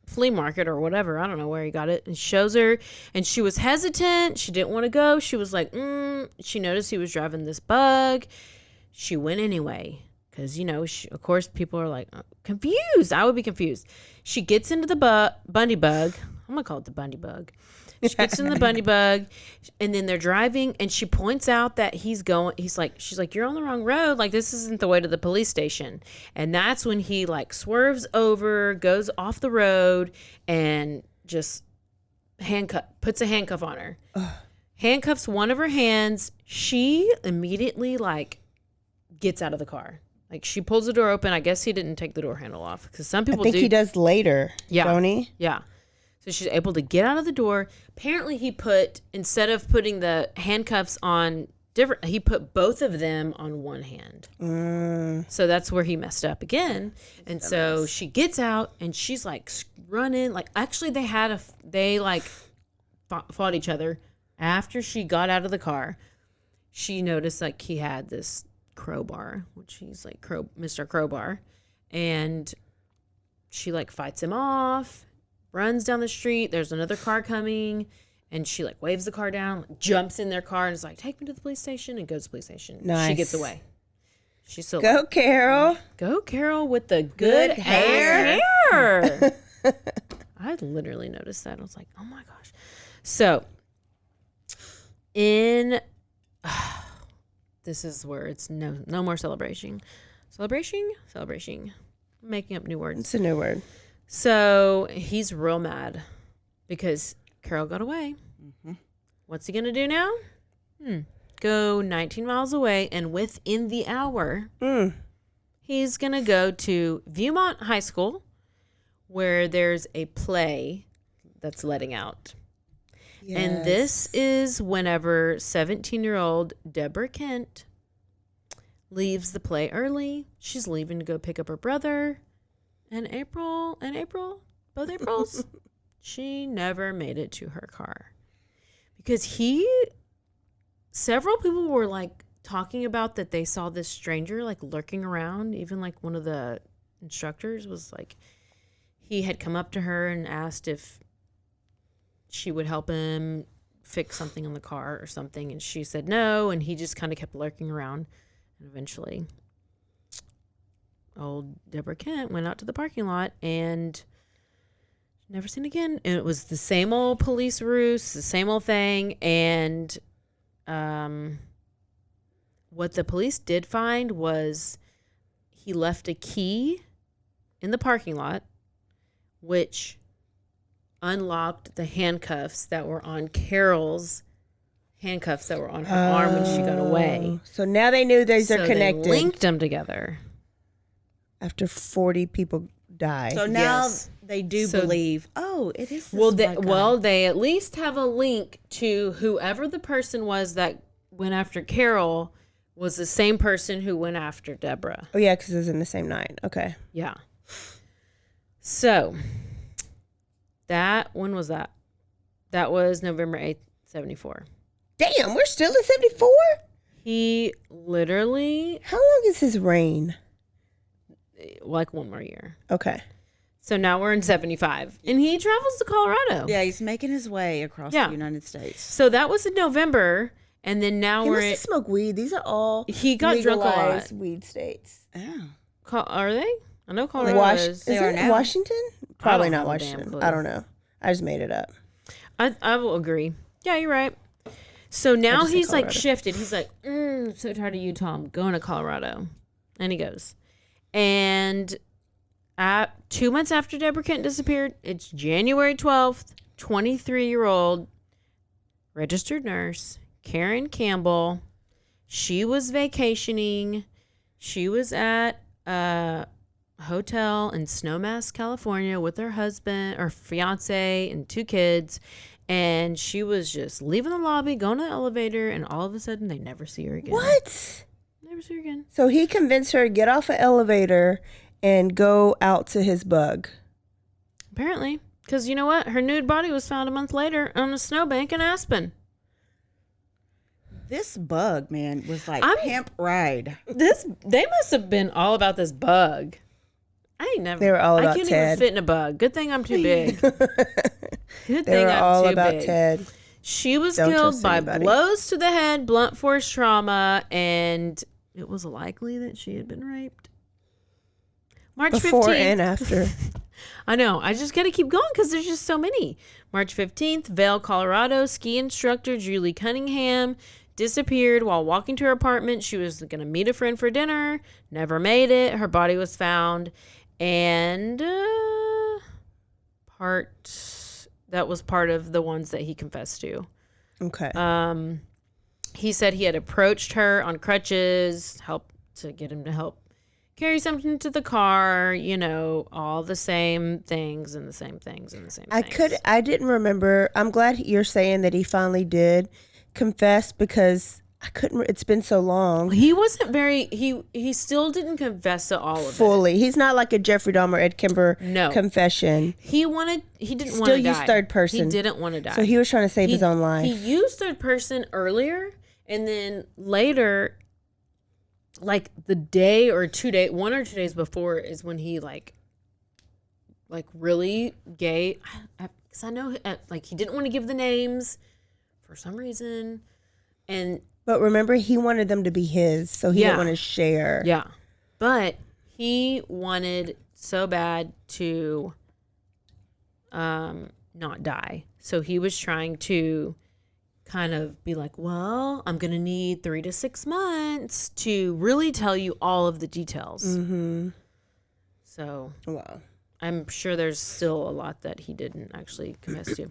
flea market or whatever. I don't know where he got it. And shows her, and she was hesitant. She didn't want to go. She was like, She noticed he was driving this bug. She went anyway because of course people are like confused. I would be confused. She gets into the Bundy bug. I'm gonna call it the Bundy bug. She gets in the Bundy bug, and then they're driving, and she points out that she's like, you're on the wrong road. Like, this isn't the way to the police station. And that's when he swerves over, goes off the road, and just puts a handcuff on her. Handcuffs one of her hands. She immediately gets out of the car. She pulls the door open. I guess he didn't take the door handle off because some people
I think he does later.
Yeah.
Don't he?
Yeah. So she's able to get out of the door. Apparently instead of putting the handcuffs on he put both of them on one hand. So that's where he messed up again. And so she gets out and she's running. Actually they fought each other. After she got out of the car, she noticed he had this Crowbar, which he's like Mr. Crowbar. And she like fights him off, runs down the street. There's another car coming, and she like waves the car down, jumps in their car, and is like, take me to the police station, and goes to the police station.
Nice.
She gets away. She's still
Go, Carol.
Go, Carol, with the good hair. I literally noticed that. I was like, oh my gosh. So, this is where it's no more celebration. Celebration? I'm making up new words.
It's a new word.
So, he's real mad because Carol got away. Mm-hmm. What's he going to do now? Go 19 miles away, and within the hour, he's going to go to Viewmont High School, where there's a play that's letting out. Yes. And this is whenever 17-year-old Deborah Kent leaves the play early. She's leaving to go pick up her brother. And April, both Aprils, she never made it to her car. Because several people were like talking about that they saw this stranger like lurking around. Even like one of the instructors was like, he had come up to her and asked if she would help him fix something on the car or something. And she said no. And he just kind of kept lurking around. And eventually old Deborah Kent went out to the parking lot and never seen again. And it was the same old police ruse, the same old thing. And what the police did find was he left a key in the parking lot, which unlocked the handcuffs that were on Carol's handcuffs that were on her arm when she got away.
So now they knew these are connected.
They linked them together.
After 40 people die.
So now they do believe, it is this
they at least have a link to whoever the person was that went after Carol was the same person who went after Deborah.
Oh, yeah, because it was in the same night. Okay.
Yeah. So, when was that? That was November 8th, 74.
Damn, we're still in 74?
He literally...
How long is his reign?
Like 1 more year.
Okay.
So now we're in 75. And he travels to Colorado.
Yeah, he's making his way across the United States.
So that was in November. And then now we're
in... smoke weed. These are all
he got drunk a lot.
Weed states.
Oh.
Are they? I know Colorado is.
Is it Washington? Probably not Washington. I don't know. I just made it up.
I will agree. Yeah, you're right. So now he's like shifted. He's like, I'm so tired of Utah. I'm going to Colorado. And he goes. And 2 months after Deborah Kent disappeared, it's January 12th, 23-year-old registered nurse, Karen Campbell. She was vacationing. She was at a hotel in Snowmass, California with her husband or fiance and 2 kids. And she was just leaving the lobby, going to the elevator, and all of a sudden they never see her again.
What?
Never see her again.
So he convinced her to get off an elevator and go out to his bug.
Apparently. Because you know what? Her nude body was found a month later on a snowbank in Aspen.
This bug, man, was like pimp ride.
They must have been all about this bug. I ain't never.
They were all about
Ted. I
Ted.
Even fit in a bug. Good thing I'm too big. Good
they
thing
were
I'm
all
too
about
big.
Ted.
She was
Don't
killed
trust
by
anybody.
blows to the head, blunt force trauma, and it was likely that she had been raped. March 15th.
Before and after.
I know. I just got to keep going because there's just so many. March 15th, Vail, Colorado, ski instructor Julie Cunningham disappeared while walking to her apartment. She was going to meet a friend for dinner. Never made it. Her body was found. And that was part of the ones that he confessed to.
Okay.
He said he had approached her on crutches, to get him to help carry something to the car, all the same things and the same things and the same things.
I didn't remember. I'm glad you're saying that he finally did confess because I couldn't, it's been so long.
He wasn't he still didn't confess to all of it.
Fully. He's not like a Jeffrey Dahmer, Ed Kemper confession.
He didn't want to die.
Still used third person.
He didn't want to die.
So he was trying to save his own life.
He used third person earlier, and then later like the day or 1 or 2 days before is when he like really gay. Because I know like he didn't want to give the names for some reason.
But remember, he wanted them to be his, so he didn't want to share.
Yeah. But he wanted so bad to not die. So he was trying to kind of be like, well, I'm going to need 3 to 6 months to really tell you all of the details. Mm-hmm. So
wow.
I'm sure there's still a lot that he didn't actually confess to.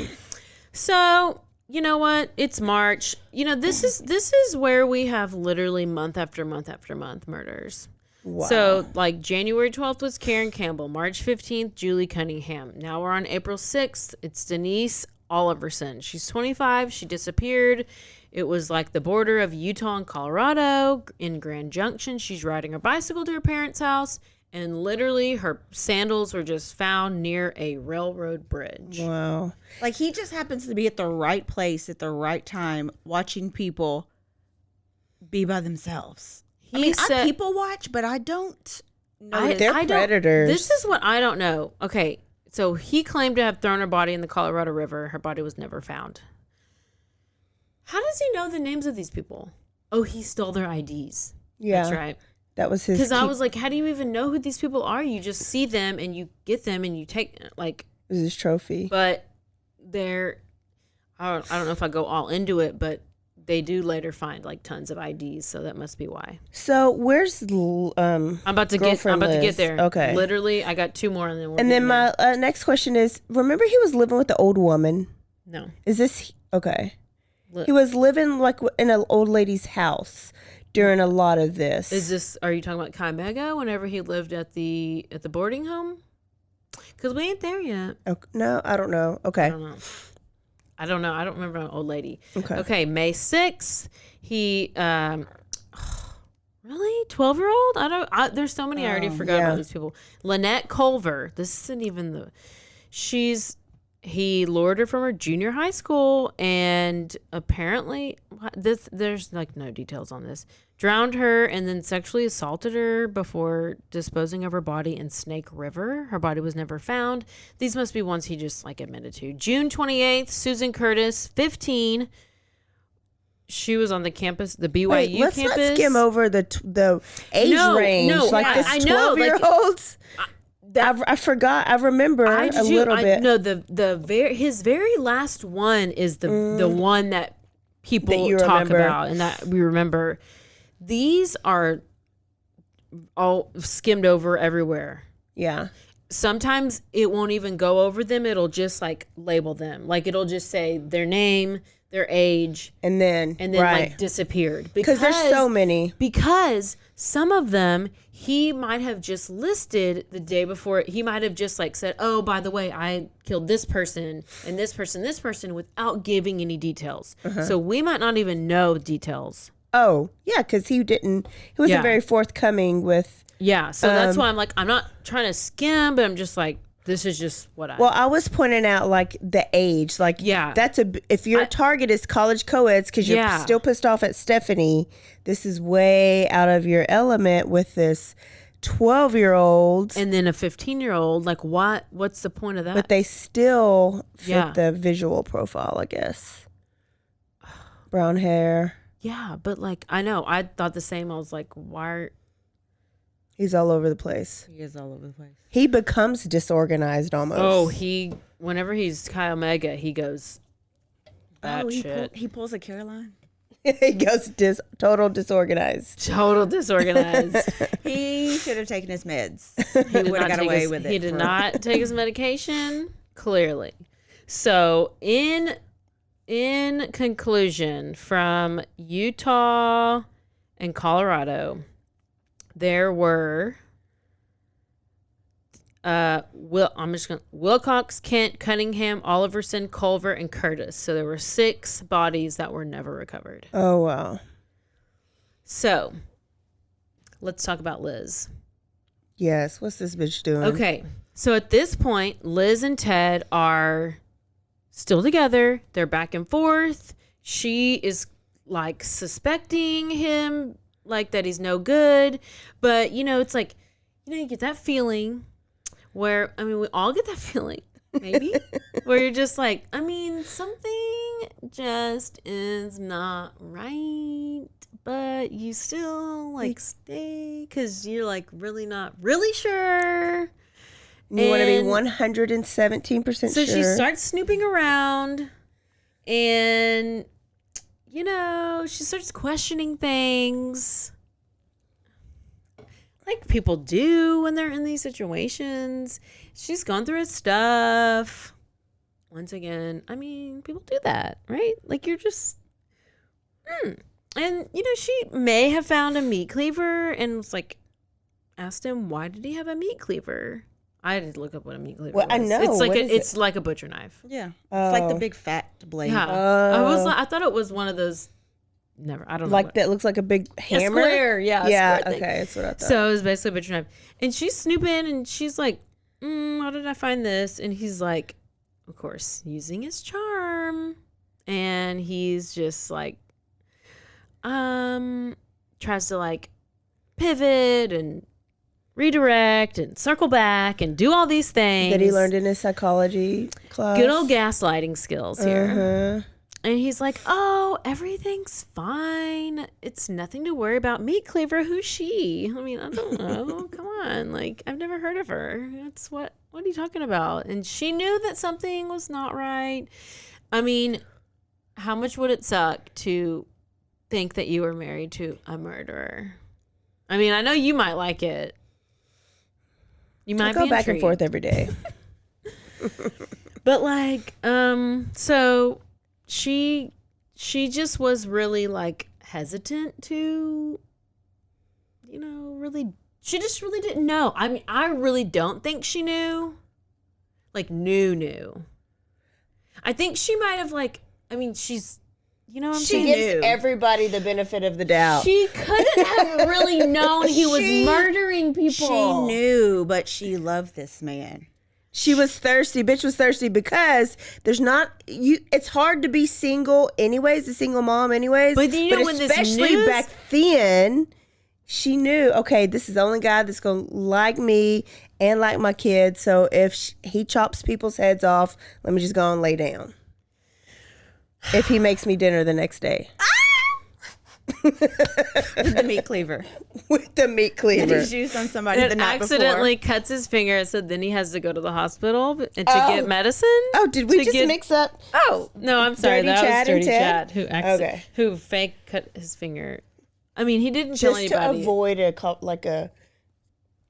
So, you know what? It's March. You know, this is where we have literally month after month after month murders.
Wow.
So, like, January 12th was Karen Campbell. March 15th, Julie Cunningham. Now we're on April 6th. It's Denise Oliverson. She's 25. She disappeared. It was like the border of Utah and Colorado in Grand Junction. She's riding her bicycle to her parents' house, and literally her sandals were just found near a railroad bridge.
Wow.
Like, he just happens to be at the right place at the right time watching people be by themselves. I people watch, but I don't know.
They're predators.
This is what I don't know. Okay, so he claimed to have thrown her body in the Colorado River. Her body was never found. How does he know the names of these people? Oh, he stole their IDs.
Yeah.
That's right.
That was his.
Because I was like, how do you even know who these people are? You just see them and you get them and you take, like.
It was his trophy.
But they're, I don't know if I go all into it, but they do later find like tons of IDs, so that must be why.
So where's
I'm about to get there.
Okay.
Literally, I got 2 more, and then
my next question is: remember, he was living with the old woman.
No.
Is this okay? He was living like in an old lady's house during a lot of this.
Are you talking about Kai Mega whenever he lived at the boarding home? Because we ain't there yet.
Okay. No, I don't know. Okay.
I don't know. I don't remember an old lady.
Okay.
May 6th, he, really? 12-year-old? There's so many I already forgot about these people. Lynette Culver. This isn't even he lured her from her junior high school and apparently, there's like no details on this, drowned her and then sexually assaulted her before disposing of her body in Snake River. Her body was never found. These must be ones he just like admitted to. June 28th, Susan Curtis, 15. She was on the campus, the BYU
let's
campus.
Let's not skim over the age range.
No,
like this 12-year-olds. I forgot. I remember a little bit.
No, his very last one is the one that people talk about and that we remember. These are all skimmed over everywhere. Yeah. Sometimes it won't even go over them. It'll just like label them. Like it'll just say their name, their age,
and then
like disappeared.
Because there's so many.
Because some of them he might have just listed the day before. He might have just like said, oh, by the way, I killed this person and this person without giving any details. So we might not even know details.
Oh, yeah, because he wasn't very forthcoming with.
Yeah, so that's why I'm like, I'm not trying to skim, but I'm just like, this is just what I.
Well, I was pointing out like the age, like that's if your target is college co-eds because you're still pissed off at Stephanie, this is way out of your element with this 12-year-old
and then a 15-year-old. Like what's the point of that?
But they still fit the visual profile, I guess. Brown hair.
Yeah, but like I know, I thought the same. I was like, why?
He's all over the place.
He is all over the place.
He becomes disorganized almost.
Oh, whenever he's Kyle Mega, he goes shit.
He pulls a Caroline.
He goes total disorganized.
Total disorganized.
He should have taken his meds. He would have got away with it.
He did not take his medication, clearly. So in conclusion, from Utah and Colorado, there were Wilcox, Kent, Cunningham, Oliverson, Culver, and Curtis. So there were 6 bodies that were never recovered.
Oh, wow.
So let's talk about Liz.
Yes. What's this bitch doing?
Okay. So at this point, Liz and Ted are still together. They're back and forth. She is like suspecting him like that he's no good. But, you know, it's like, you know, you get that feeling where, I mean, we all get that feeling, maybe, where you're just like, I mean, something just is not right, but you still like stay because you're like really not really sure.
You want to be 117% sure.
So she starts snooping around and, you know, she starts questioning things like people do when they're in these situations. She's gone through his stuff. Once again, I mean, people do that, right? Like you're just, And, you know, she may have found a meat cleaver and was like, asked him, why did he have a meat cleaver? I had to look up what a meat cleaver was.
I know.
It's like
it's
like a butcher knife.
Yeah. It's like the big fat blade.
Yeah. I thought it was one of those. Never. I don't know.
Like that looks like a big hammer.
A square. Yeah.
Yeah.
Square thing.
Okay. That's what I thought.
So it was basically a butcher knife, and she's snooping, and she's like, "How did I find this?" And he's like, of course, using his charm, and he's just like, tries to like pivot and redirect and circle back and do all these things
that he learned in his psychology class.
Good old gaslighting skills here.
Uh-huh.
And he's like, oh, everything's fine. It's nothing to worry about. Meat cleaver, who's she? I mean, I don't know. Come on. Like, I've never heard of her. It's what are you talking about? And she knew that something was not right. I mean, how much would it suck to think that you were married to a murderer? I mean, I know you might like it. You might
go
be
back and
intrigued.
forth every day.
But like, so she just was really like hesitant to, you know, really, she just really didn't know. I mean, I really don't think she knew, like knew. I think she might have like, I mean, she's, you know what I'm saying?
She gives everybody the benefit of the doubt.
She couldn't have really known he was murdering people.
She knew, but she loved this man.
She was thirsty. Bitch was thirsty because there's not you. It's hard to be single, anyways. A single mom, anyways.
But you know, when this
especially
news-
back then, she knew. Okay, this is the only guy that's gonna like me and like my kids. So if he chops people's heads off, let me just go and lay down. If he makes me dinner the next day.
With the meat cleaver.
With the meat cleaver.
He's used on somebody the
and
night
accidentally cuts his finger, so then he has to go to the hospital and to get medicine.
Oh, did we just mix up?
Oh no, I'm sorry.
Dirty
That
Chad
was
and
Dirty
Ted?
Chad who fake cut his finger. I mean, he didn't tell
Just
anybody.
to avoid a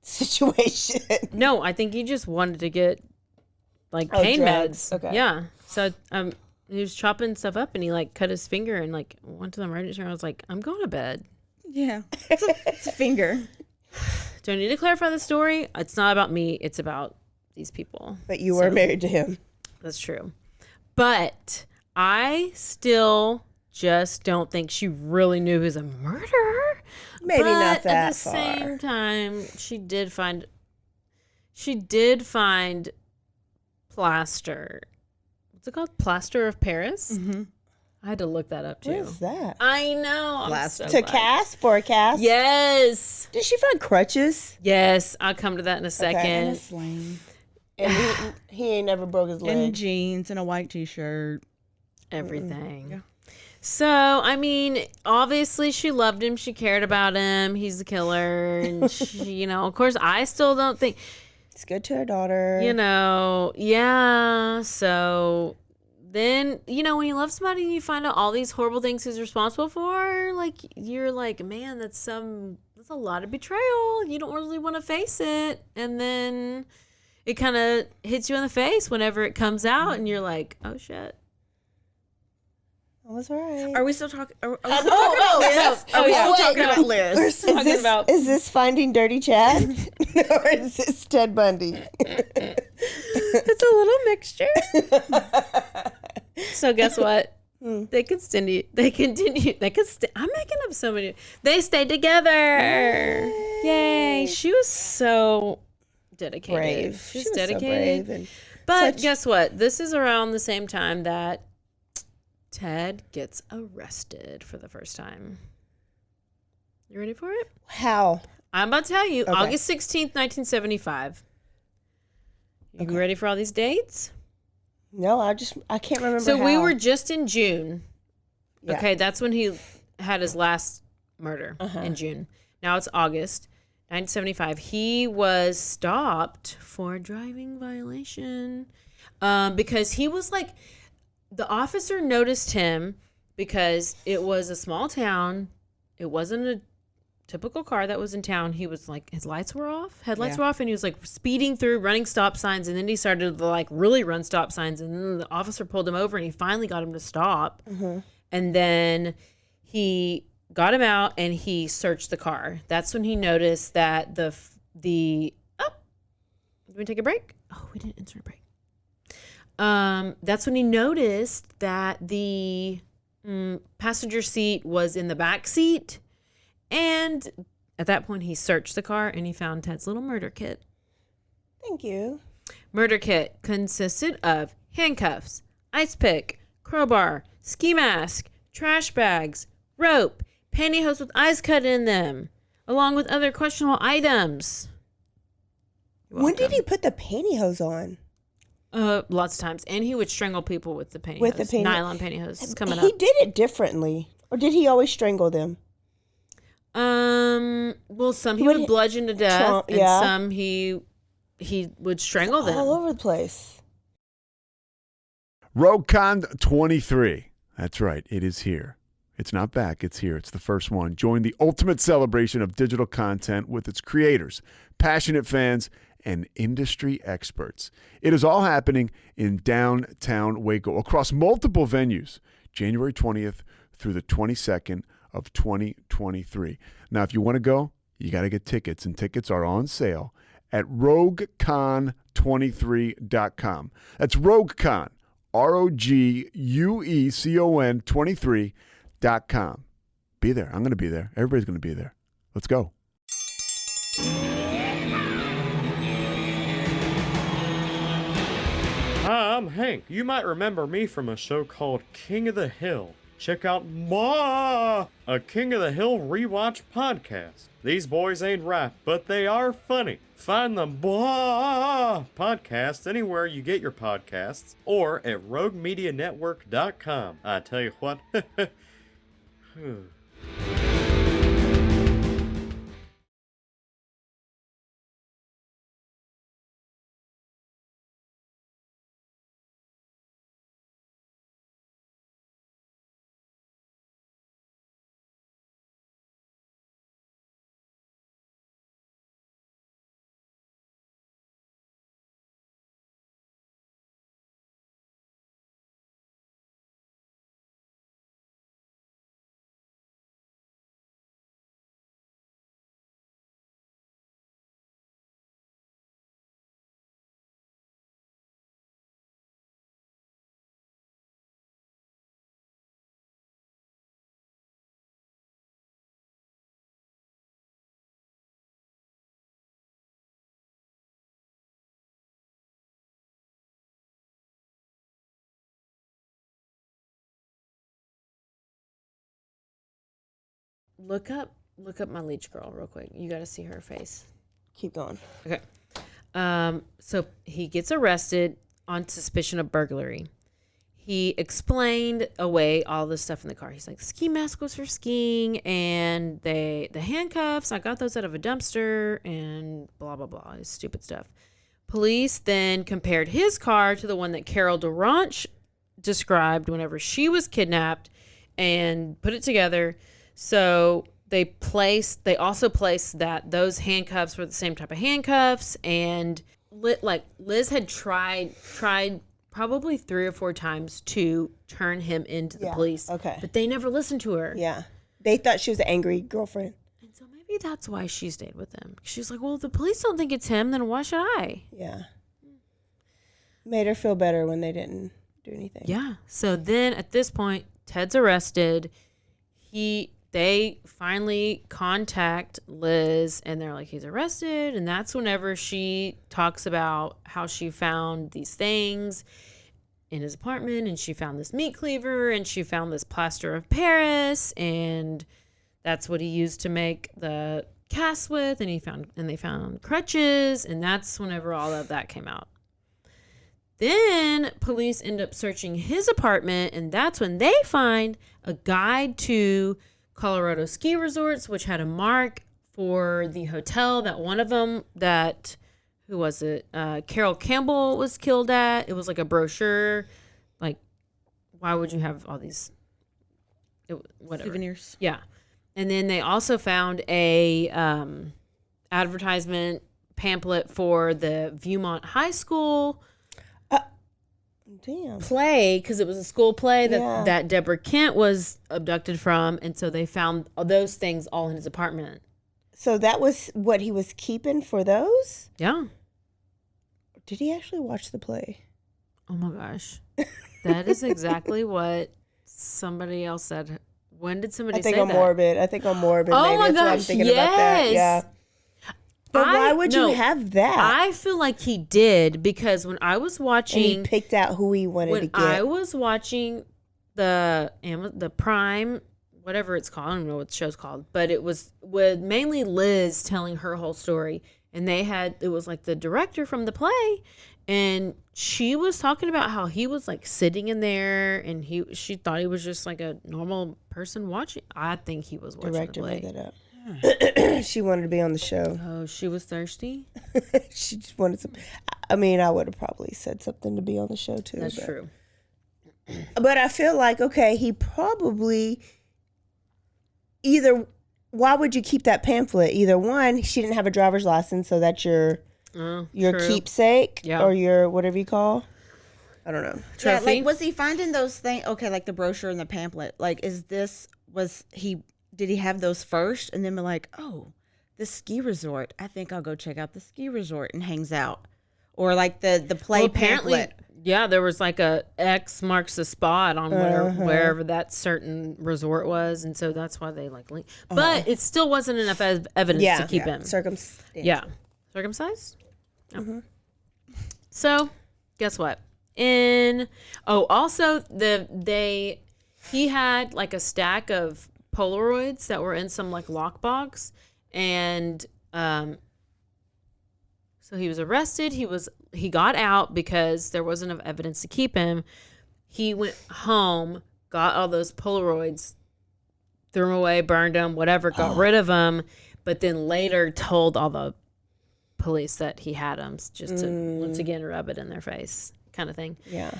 situation.
No, I think he just wanted to get like pain
drugs.
meds.
Okay.
Yeah. So he was chopping stuff up and he like cut his finger and like went to the emergency room. I was like, I'm going to bed.
Yeah. It's a finger.
Do I need to clarify the story? It's not about me. It's about these people.
But you were married to him.
That's true. But I still just don't think she really knew he was a murderer.
Maybe
But
not that
at the
far.
same time, she did find plaster. What's it called? Plaster of Paris?
Mm-hmm.
I had to look that up too.
What is that?
I know. I'm
Plaster.
so
To
glad.
cast? For a cast?
Yes.
Did she find crutches?
Yes. I'll come to that in a second.
And a sling.
And he ain't never broke his leg.
And jeans and a white t-shirt.
Everything.
Yeah.
So, I mean, obviously she loved him. She cared about him. He's the killer. And, she, you know, of course, I still don't think,
It's good to her daughter.
you know, yeah. So then, you know, when you love somebody and you find out all these horrible things he's responsible for, like, you're like, man, that's a lot of betrayal. You don't really want to face it. And then it kind of hits you in the face whenever it comes out and you're like, oh, shit.
That was right.
Are we still talking? Are we
Oh,
still talking about Liz?
oh,
Are we
yeah.
still talking about Liz?
Is this Finding Dirty Chad? Or is this Ted Bundy?
It's a little mixture. So guess what? They continue. I'm making up so many. They stayed together. Yay. She was so dedicated.
Brave.
She's
She was so
dedicated.
brave and
But
such-
guess what? This is around the same time that Ted gets arrested for the first time. You ready for it?
How?
I'm about to tell you.
Okay.
August 16th, 1975. You ready for all these dates?
No, I can't remember.
So
how.
we were just in June.
Yeah.
Okay, that's when he had his last murder in June. Now it's August 1975. He was stopped for a driving violation because he was like, the officer noticed him because it was a small town. It wasn't a typical car that was in town. He was like, his lights were off, headlights were off, and he was like speeding through, running stop signs, and then he started to like really run stop signs, and then the officer pulled him over, and he finally got him to stop, and then he got him out, and he searched the car. That's when he noticed that did we take a break? Oh, we didn't insert a break. That's when he noticed that the passenger seat was in the back seat. And at that point, he searched the car and he found Ted's little murder kit.
Thank you.
Murder kit consisted of handcuffs, ice pick, crowbar, ski mask, trash bags, rope, pantyhose with eyes cut in them, along with other questionable items.
When did he put the pantyhose on?
Lots of times. And he would strangle people with the pantyhose.
With the
nylon pantyhose. It's coming up.
He did it differently. Or did he always strangle them?
Well, some he would bludgeon to death, and
yeah.
some he would strangle them.
All over the place.
RogueCon 23. That's right. It is here. It's not back. It's here. It's the first one. Join the ultimate celebration of digital content with its creators, passionate fans, and industry experts. It is all happening in downtown Waco across multiple venues, January 20th through the 22nd of 2023. Now, if you want to go, you got to get tickets, and tickets are on sale at RogueCon23.com. That's RogueCon, RogueCon 23.com. Be there. I'm going to be there. Everybody's going to be there. Let's go.
Hi, I'm Hank. You might remember me from a show called King of the Hill. Check out a King of the Hill rewatch podcast. These boys ain't right, but they are funny. Find the podcast anywhere you get your podcasts or at roguemedianetwork.com. I tell you what.
Look up my leech girl real quick. You got to see her face.
Keep going.
Okay. So he gets arrested on suspicion of burglary. He explained away all the stuff in the car. He's like, ski mask was for skiing, and the handcuffs, I got those out of a dumpster, and blah, blah, blah. Stupid stuff. Police then compared his car to the one that Carol Durant described whenever she was kidnapped and put it together. So they also placed that those handcuffs were the same type of handcuffs, and Liz had tried probably 3 or 4 times to turn him into the police.
Okay.
But they never listened to her.
Yeah. They thought she was an angry girlfriend.
And so maybe that's why she stayed with him. She's like, well, if the police don't think it's him, then why should I?
Yeah. Made her feel better when they didn't do anything.
Yeah. So then at this point, Ted's arrested. They finally contact Liz, and they're like, he's arrested. And that's whenever she talks about how she found these things in his apartment, and she found this meat cleaver, and she found this plaster of Paris, and That's what he used to make the cast with, and they found crutches, and that's whenever all of that came out. Then police end up searching his apartment, and that's when they find a guide to Colorado ski resorts, which had a mark for the hotel that one of them that, who was it? Carol Campbell was killed at. It was like a brochure. Like, why would you have all these whatever
Souvenirs.
Yeah. And then they also found a advertisement pamphlet for the Viewmont High School play, because it was a school play that Deborah Kent was abducted from, and so they found those things all in his apartment.
So that was what he was keeping for those?
Yeah.
Did he actually watch the play?
Oh my gosh. That is exactly what somebody else said. When did somebody say that?
I think on Morbid.
Oh
maybe
my
that's why I'm
gosh,
thinking about that.
yes.
Yeah. But why would you have that?
I feel like he did, because when I was watching,
and he picked out who he wanted to get.
I was watching the Prime, whatever it's called, I don't know what the show's called, but it was with mainly Liz telling her whole story, and it was like the director from the play, and she was talking about how he was like sitting in there, and she thought he was just like a normal person watching. I think he was watching
Director
the play.
made that up. She wanted to be on the show.
Oh, she was thirsty?
She just wanted some. I mean, I would have probably said something to be on the show too.
That's true.
But I feel like, okay, he probably either. Why would you keep that pamphlet? Either one, she didn't have a driver's license, so that's your
True.
keepsake,
Yeah.
or your whatever you call. I don't know.
Yeah,
Trophy?
like was he finding those things? Okay, like the brochure and the pamphlet. Like, did he have those first and then be like, oh, this ski resort, I think I'll go check out the ski resort, and hangs out? Or like the play pamphlet.
Yeah, there was like a X marks the spot on wherever that certain resort was, and so that's why they like linked. But it still wasn't enough evidence to keep him.
Circumcised.
Circumcised. Oh. So, guess what? Also he had like a stack of Polaroids that were in some like lockbox, and so he was arrested. He got out because there wasn't enough evidence to keep him. He went home, got all those Polaroids, threw them away, burned them, whatever, got rid of them, but then later told all the police that he had them, just to once again rub it in their face, kind of thing.
Yeah.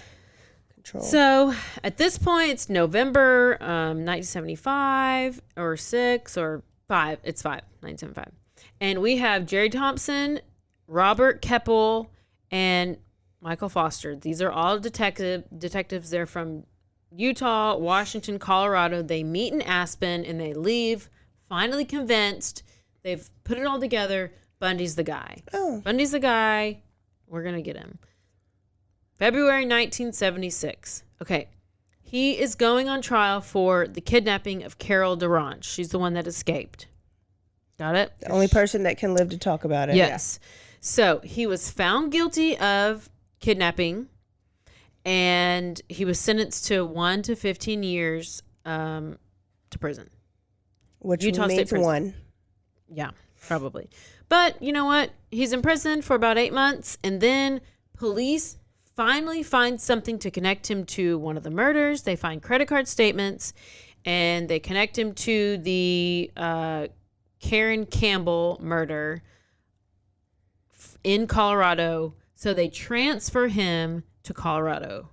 Control.
So at this point, it's November 1975 or 6 or 5. It's 1975. And we have Jerry Thompson, Robert Keppel, and Michael Foster. These are all detectives. They're from Utah, Washington, Colorado. They meet in Aspen, and they leave finally convinced. They've put it all together. Bundy's the guy.
Oh.
Bundy's the guy. We're going to get him. February 1976. Okay. He is going on trial for the kidnapping of Carol Durant. She's the one that escaped. Got it?
The only person that can live to talk about it.
Yes. So he was found guilty of kidnapping, and he was sentenced to 1 to 15 years to prison.
Which
Utah State
means
prison.
1.
Yeah, probably. But you know what? He's in prison for about 8 months, and then police finally find something to connect him to one of the murders. They find credit card statements, and they connect him to the Karen Campbell murder in Colorado. So they transfer him to Colorado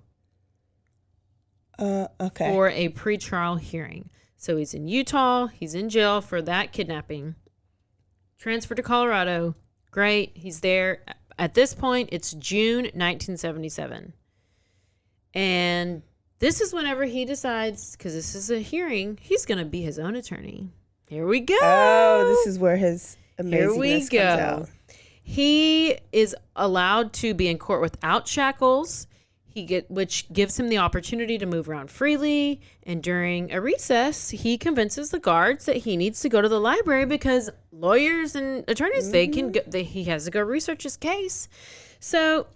Okay.
for a pretrial hearing. So he's in Utah. He's in jail for that kidnapping. Transferred to Colorado. Great. He's there. At this point, it's June 1977. And this is whenever he decides, because this is a hearing, he's going to be his own attorney. Here we go.
Oh, this is where his amazingness
Here we
comes
go.
out.
He is allowed to be in court without shackles, which gives him the opportunity to move around freely. And during a recess, he convinces the guards that he needs to go to the library because lawyers and attorneys, he has to go research his case. So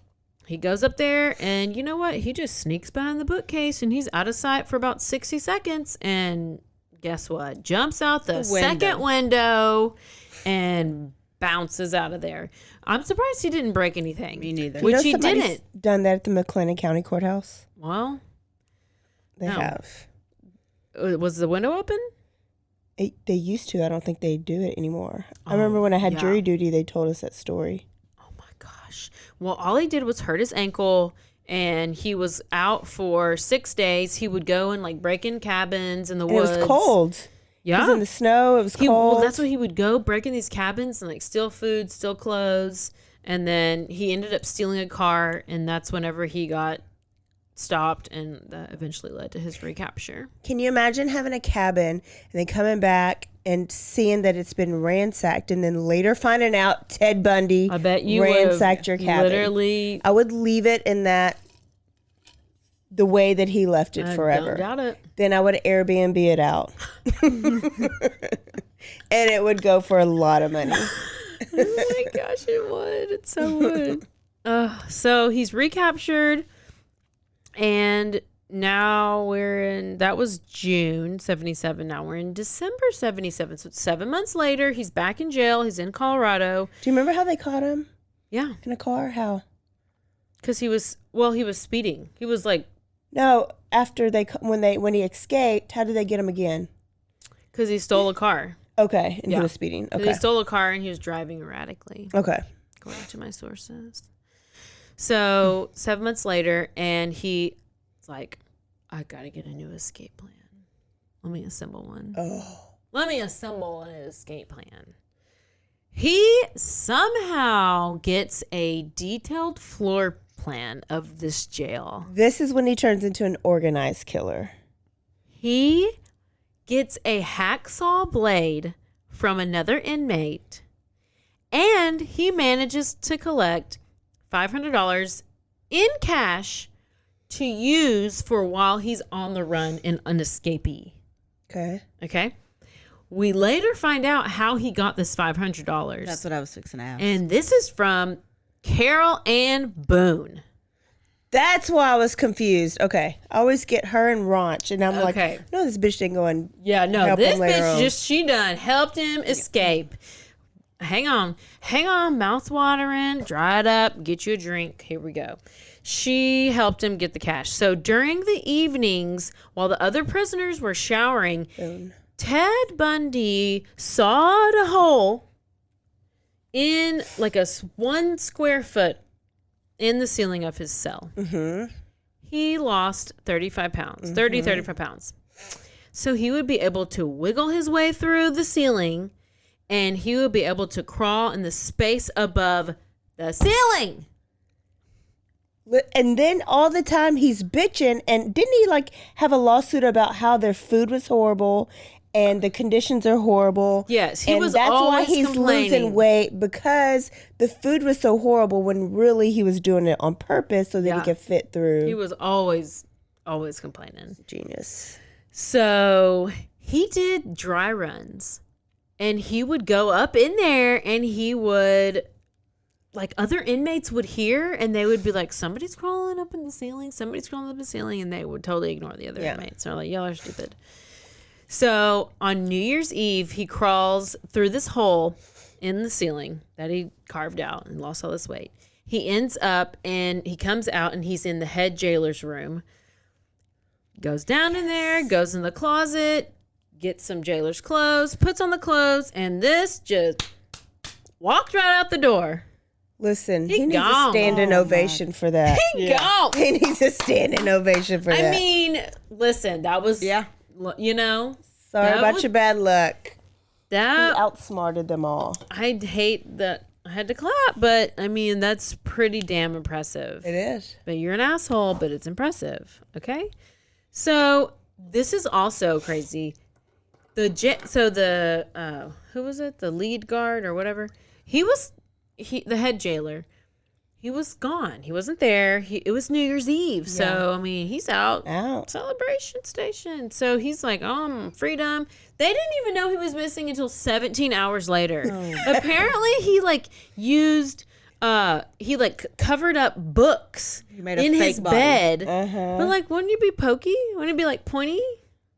he goes up there, and you know what? He just sneaks behind the bookcase, and he's out of sight for about 60 seconds and guess what? Jumps out the
window.
second window and bounces out of there. I'm surprised he didn't break anything.
Me neither.
Which he
somebody's
didn't.
done that at the McLennan County Courthouse.
Well,
They
No.
have.
was the window open?
They used to. I don't think they do it anymore. I remember when I had
yeah.
jury duty, they told us that story.
Oh my gosh. Well, all he did was hurt his ankle and he was out for 6 days. He would go and like break in cabins in the
And
woods.
it was cold. It
Yeah.
was in the snow. It was cold.
Well, that's what he would go, break in these cabins and like steal food, steal clothes. And then he ended up stealing a car. And that's whenever he got stopped, and that eventually led to his recapture.
Can you imagine having a cabin and then coming back and seeing that it's been ransacked and then later finding out Ted Bundy
I bet you
ransacked your
would
cabin?
literally.
I would leave it in the way that he left it
I
forever.
don't doubt it.
Then I would Airbnb it out. And it would go for a lot of money.
Oh my gosh, it would. It so would. So he's recaptured, and now that was June 77. Now we're in December 77. So it's 7 months later. He's back in jail. He's in Colorado.
Do you remember how they caught him
Yeah.
in a car? How?
Because he was speeding. He was like,
No, after when he escaped, how did they get him again?
because he stole a car.
Okay, and
Yeah.
he was speeding.
'Cause
Okay.
He stole a car and he was driving erratically,
Okay.
according to my sources. So 7 months later, and he's like, I got to get a new escape plan. Let me assemble one.
Oh.
Let me assemble an escape plan. He somehow gets a detailed floor plan of this jail.
This is when he turns into an organized killer.
He gets a hacksaw blade from another inmate, and he manages to collect $500 in cash to use for while he's on the run and an escapee.
Okay.
Okay? We later find out how he got this $500.
That's what I was fixing to ask.
And this is from Carol Ann Boone.
That's why I was confused. Okay. I always get her and Raunch, and I'm like,
Okay.
no, this bitch didn't go and
Yeah, no,
help
this
him later
bitch
on.
she done helped him escape. Hang on, mouth watering, dry it up, get you a drink. Here we go. She helped him get the cash. So during the evenings, while the other prisoners were showering, Ted Bundy sawed a hole in like a 1 square foot in the ceiling of his cell. He lost 35 pounds, 35 pounds. So he would be able to wiggle his way through the ceiling, and he would be able to crawl in the space above the ceiling.
And then all the time he's bitching, and didn't he like have a lawsuit about how their food was horrible and the conditions are horrible?
Yes, he
and
was
that's why
always
he's
complaining.
losing weight, because the food was so horrible when really he was doing it on purpose so that
Yeah.
he could fit through.
He was always complaining.
Genius.
So he did dry runs, and he would go up in there, and he would, like, other inmates would hear, and they would be like, somebody's crawling up in the ceiling, and they would totally ignore the other inmates. They're like, y'all are stupid. So on New Year's Eve, he crawls through this hole in the ceiling that he carved out and lost all this weight. He ends up, and he comes out, and he's in the head jailer's room. Goes down in there, goes in the closet, gets some jailer's clothes, puts on the clothes, and this just walked right out the door.
Listen,
He
he needs
gone.
a standing ovation for that.
Go!
He needs a standing ovation for that.
I mean, listen, that was,
Yeah.
you know,
sorry
that
about
was-
your bad luck. He
that,
outsmarted them all.
I hate that I had to clap, but I mean, that's pretty damn impressive.
It is.
But you're an asshole, but it's impressive. Okay. So this is also crazy. Who was it? The lead guard or whatever. The head jailer. He was gone. He wasn't there. It was New Year's Eve. So, I mean, he's out. Celebration station. So he's like, freedom. They didn't even know he was missing until 17 hours later. Apparently he covered up books
He made a
in
fake
his
body.
bed. But like, wouldn't you be pokey? Wouldn't it be like pointy?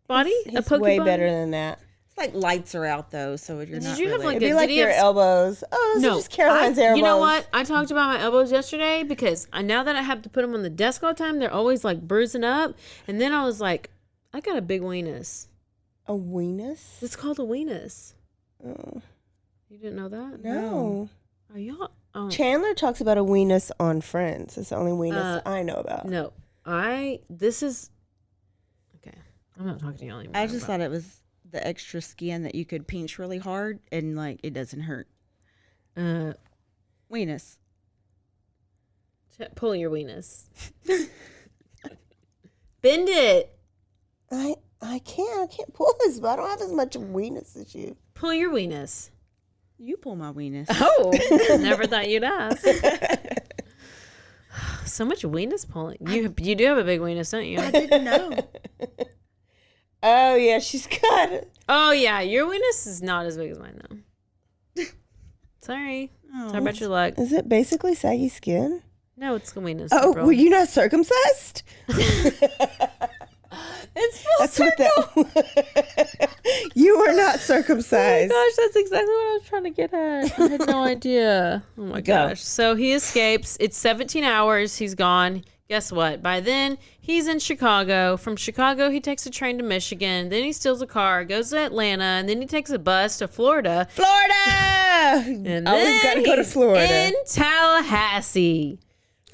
body?
He's
a pokey
way
body?
better than that.
It's like lights are out though, so you're
Did
not
you have,
really.
like,
It'd be like
did he
your
have-
elbows. Oh, those are just Caroline's elbows.
You know what? I talked about my elbows yesterday because now that I have to put them on the desk all the time, they're always like bruising up. And then I was like, I got a big weenus.
A weenus?
It's called a weenus.
Oh,
You didn't know that?
no.
Are y'all? Oh.
Chandler talks about a weenus on Friends. It's the only weenus I know about.
No, this is okay. I'm not talking to y'all anymore.
I just thought it was the extra skin that you could pinch really hard and like it doesn't hurt. Weenus.
Pull your weenus. Bend it.
I can't pull this, but I don't have as much weenus as you.
Pull your weenus.
You pull my weenus.
Oh, never thought you'd ask. So much weenus pulling. You do have a big weenus, don't you?
I didn't know.
Oh yeah, she's got it.
Oh yeah, your weenus is not as big as mine though. Sorry.
Oh.
Sorry about your luck.
Is it basically saggy skin?
No, it's the weenus.
Oh,
bro.
were you not circumcised?
It's full
That's what that. You were not circumcised.
Oh my gosh, that's exactly what I was trying to get at. I had no idea. Oh my gosh. So he escapes. It's 17 hours. He's gone. Guess what? By then, he's in Chicago. From Chicago, he takes a train to Michigan. Then he steals a car, goes to Atlanta, and then he takes a bus to Florida.
Florida.
And
Always gotta go to Florida.
In Tallahassee.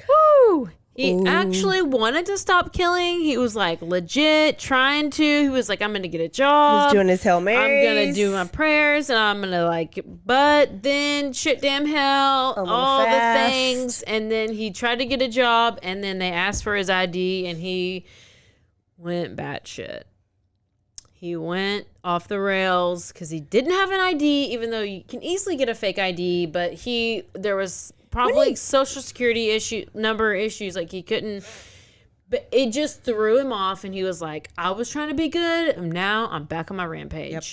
Woo! He actually wanted to stop killing. He was like legit trying to. He was like, I'm going to get a job.
He's doing his Hail Marys.
I'm going to do my prayers and I'm going to like, but then shit damn hell, all
fast.
the things. And then he tried to get a job and then they asked for his ID and he went batshit. He went off the rails because he didn't have an ID, even though you can easily get a fake ID, but there was probably social security number issues, like he couldn't, but it just threw him off and he was like, I was trying to be good and now I'm back on my rampage. Yep.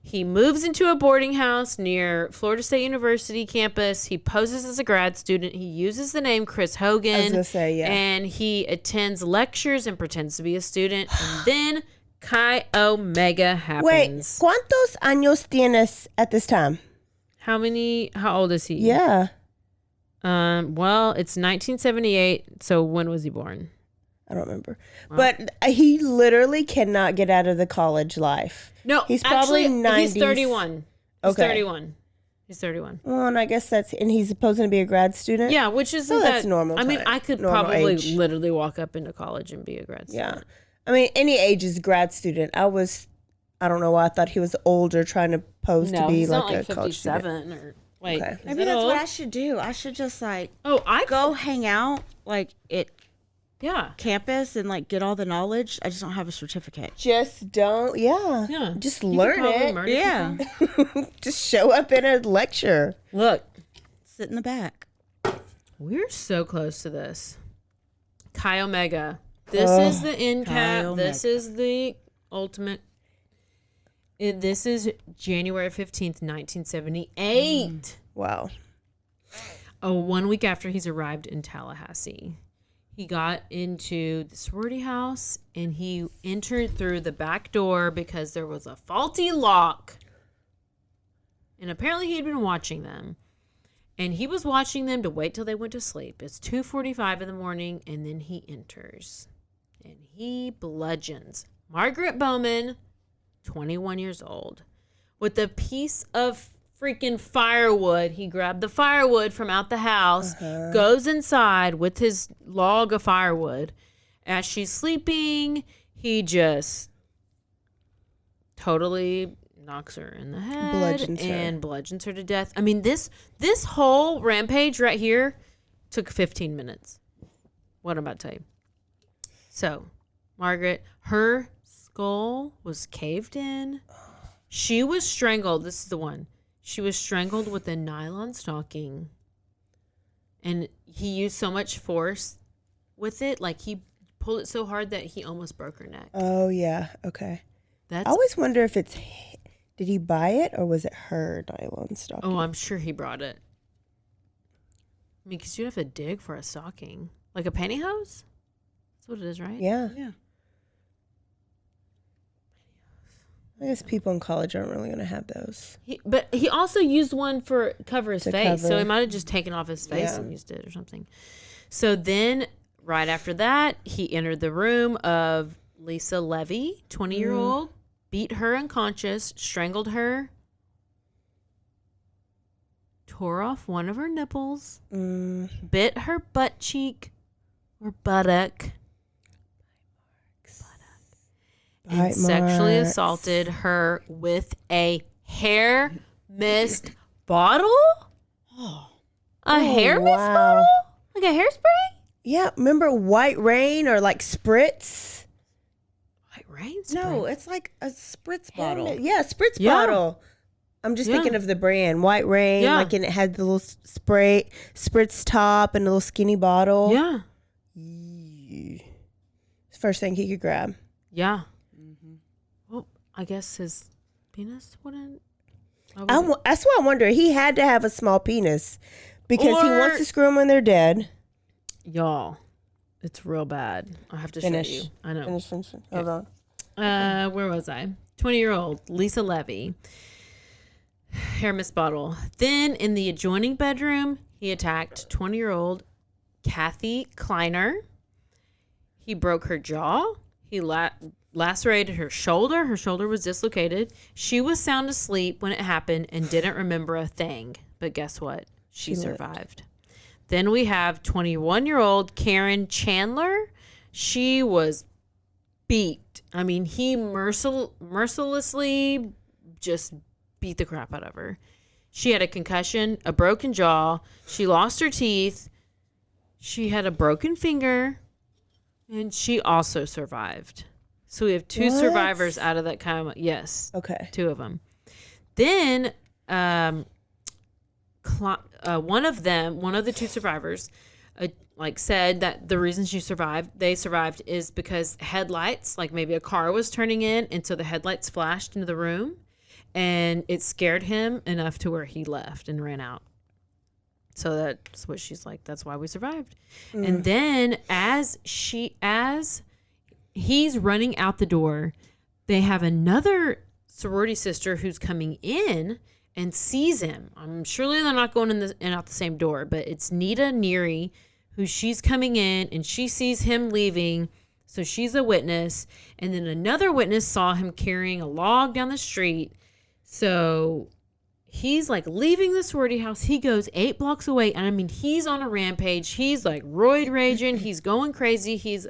He moves into a boarding house near Florida State University campus. He poses as a grad student. He uses the name Chris Hogan.
I was gonna say, yeah.
And he attends lectures and pretends to be a student. And then Chi Omega happens.
Wait, ¿cuántos años tienes at this time?
How old is he?
Yeah.
Well, it's 1978. So when was he born?
I don't remember. Wow. But he literally cannot get out of the college life.
No,
he's probably
actually,
90s.
He's 31. He's
Okay.
31. He's 31.
Well, and I guess and he's supposed to be a grad student.
Yeah, which is
that's normal.
I mean,
time,
I could
normal
probably
age.
literally walk up into college and be a grad student.
Yeah. I mean, any age is grad student. I don't know why I thought he was older trying to pose to be
he's
like
not like
a college student.
57 or wait.
Okay.
Is
Maybe
that
that's
old?
what I should do. I should just like
I
go hang out like at
Yeah.
campus and like get all the knowledge. I just don't have a certificate.
Just don't,
Yeah.
Just
You could
learn
probably
it.
murder
Yeah.
people.
Just show up in a lecture.
Look,
Sit in the back.
we're so close to this. Chi Omega. This is the end cap.
Chi
This
Omega.
is the ultimate. This is January 15th, 1978.
Wow.
Oh, 1 week after he's arrived in Tallahassee. He got into the sorority house and he entered through the back door because there was a faulty lock. And apparently he had been watching them. And he was watching them to wait till they went to sleep. It's 2:45 in the morning and then he enters. And he bludgeons Margaret Bowman, 21 years old, with a piece of freaking firewood. He grabbed the firewood from out the house, goes inside with his log of firewood. As she's sleeping, he just totally knocks her in the head bludgeons her to death. I mean, this whole rampage right here took 15 minutes. What I'm about to tell you. So, Margaret, her skull was caved in. She was strangled. This is the one. She was strangled with a nylon stocking. And he used so much force with it. Like, he pulled it so hard that he almost broke her neck.
Oh, yeah. Okay.
That's
I always wonder if did he buy it or was it her nylon stocking?
Oh, I'm sure he brought it. I mean, because you'd have to dig for a stocking. Like a pantyhose? That's what it is, right?
Yeah.
Yeah.
I guess people in college aren't really going to have those.
But he also used one for cover his face, so
cover.
he might have just taken off his face and used it or something. So then, right after that, he entered the room of Lisa Levy, 20-year-old, beat her unconscious, strangled her, tore off one of her nipples, bit her butt cheek or buttock, and sexually assaulted her with a hair mist bottle? A hair mist bottle? Like a hairspray?
Yeah, remember White Rain or like Spritz?
White Rain spray?
No, it's like a spritz bottle.
Yeah, Spritz bottle. I'm just thinking of the brand White Rain, like, and it had the little spritz top and a little skinny bottle.
Yeah.
First thing he could grab.
Yeah. Well, I guess his penis wouldn't.
That's why I wonder. He had to have a small penis because he wants to screw them when they're dead.
Y'all, it's real bad. I have to show you. I know.
Finish. Hold on.
Where was I? 20-year-old Lisa Levy. Hair mist bottle. Then in the adjoining bedroom, he attacked 20-year-old Kathy Kleiner. He broke her jaw. He lacerated her shoulder. Her shoulder was dislocated. She was sound asleep when it happened and didn't remember a thing. But guess what? She survived. Then we have 21-year-old Karen Chandler. She was beat. I mean, he mercilessly just beat the crap out of her. She had a concussion, a broken jaw. She lost her teeth. She had a broken finger. And she also survived. So we have two survivors out of that coma. Yes.
Okay.
2 of them. Then one of the 2 survivors, said that the reason they survived is because headlights, like maybe a car was turning in, and so the headlights flashed into the room, and it scared him enough to where he left and ran out. So that's what she's like. That's why we survived. And then as he's running out the door, they have another sorority sister who's coming in and sees him. Surely they're not going in and out the same door, but it's Nita Neary, who she's coming in and she sees him leaving. So she's a witness. And then another witness saw him carrying a log down the street. So he's like leaving the sorority house. He goes 8 blocks away. And I mean, he's on a rampage. He's like roid raging. He's going crazy. He's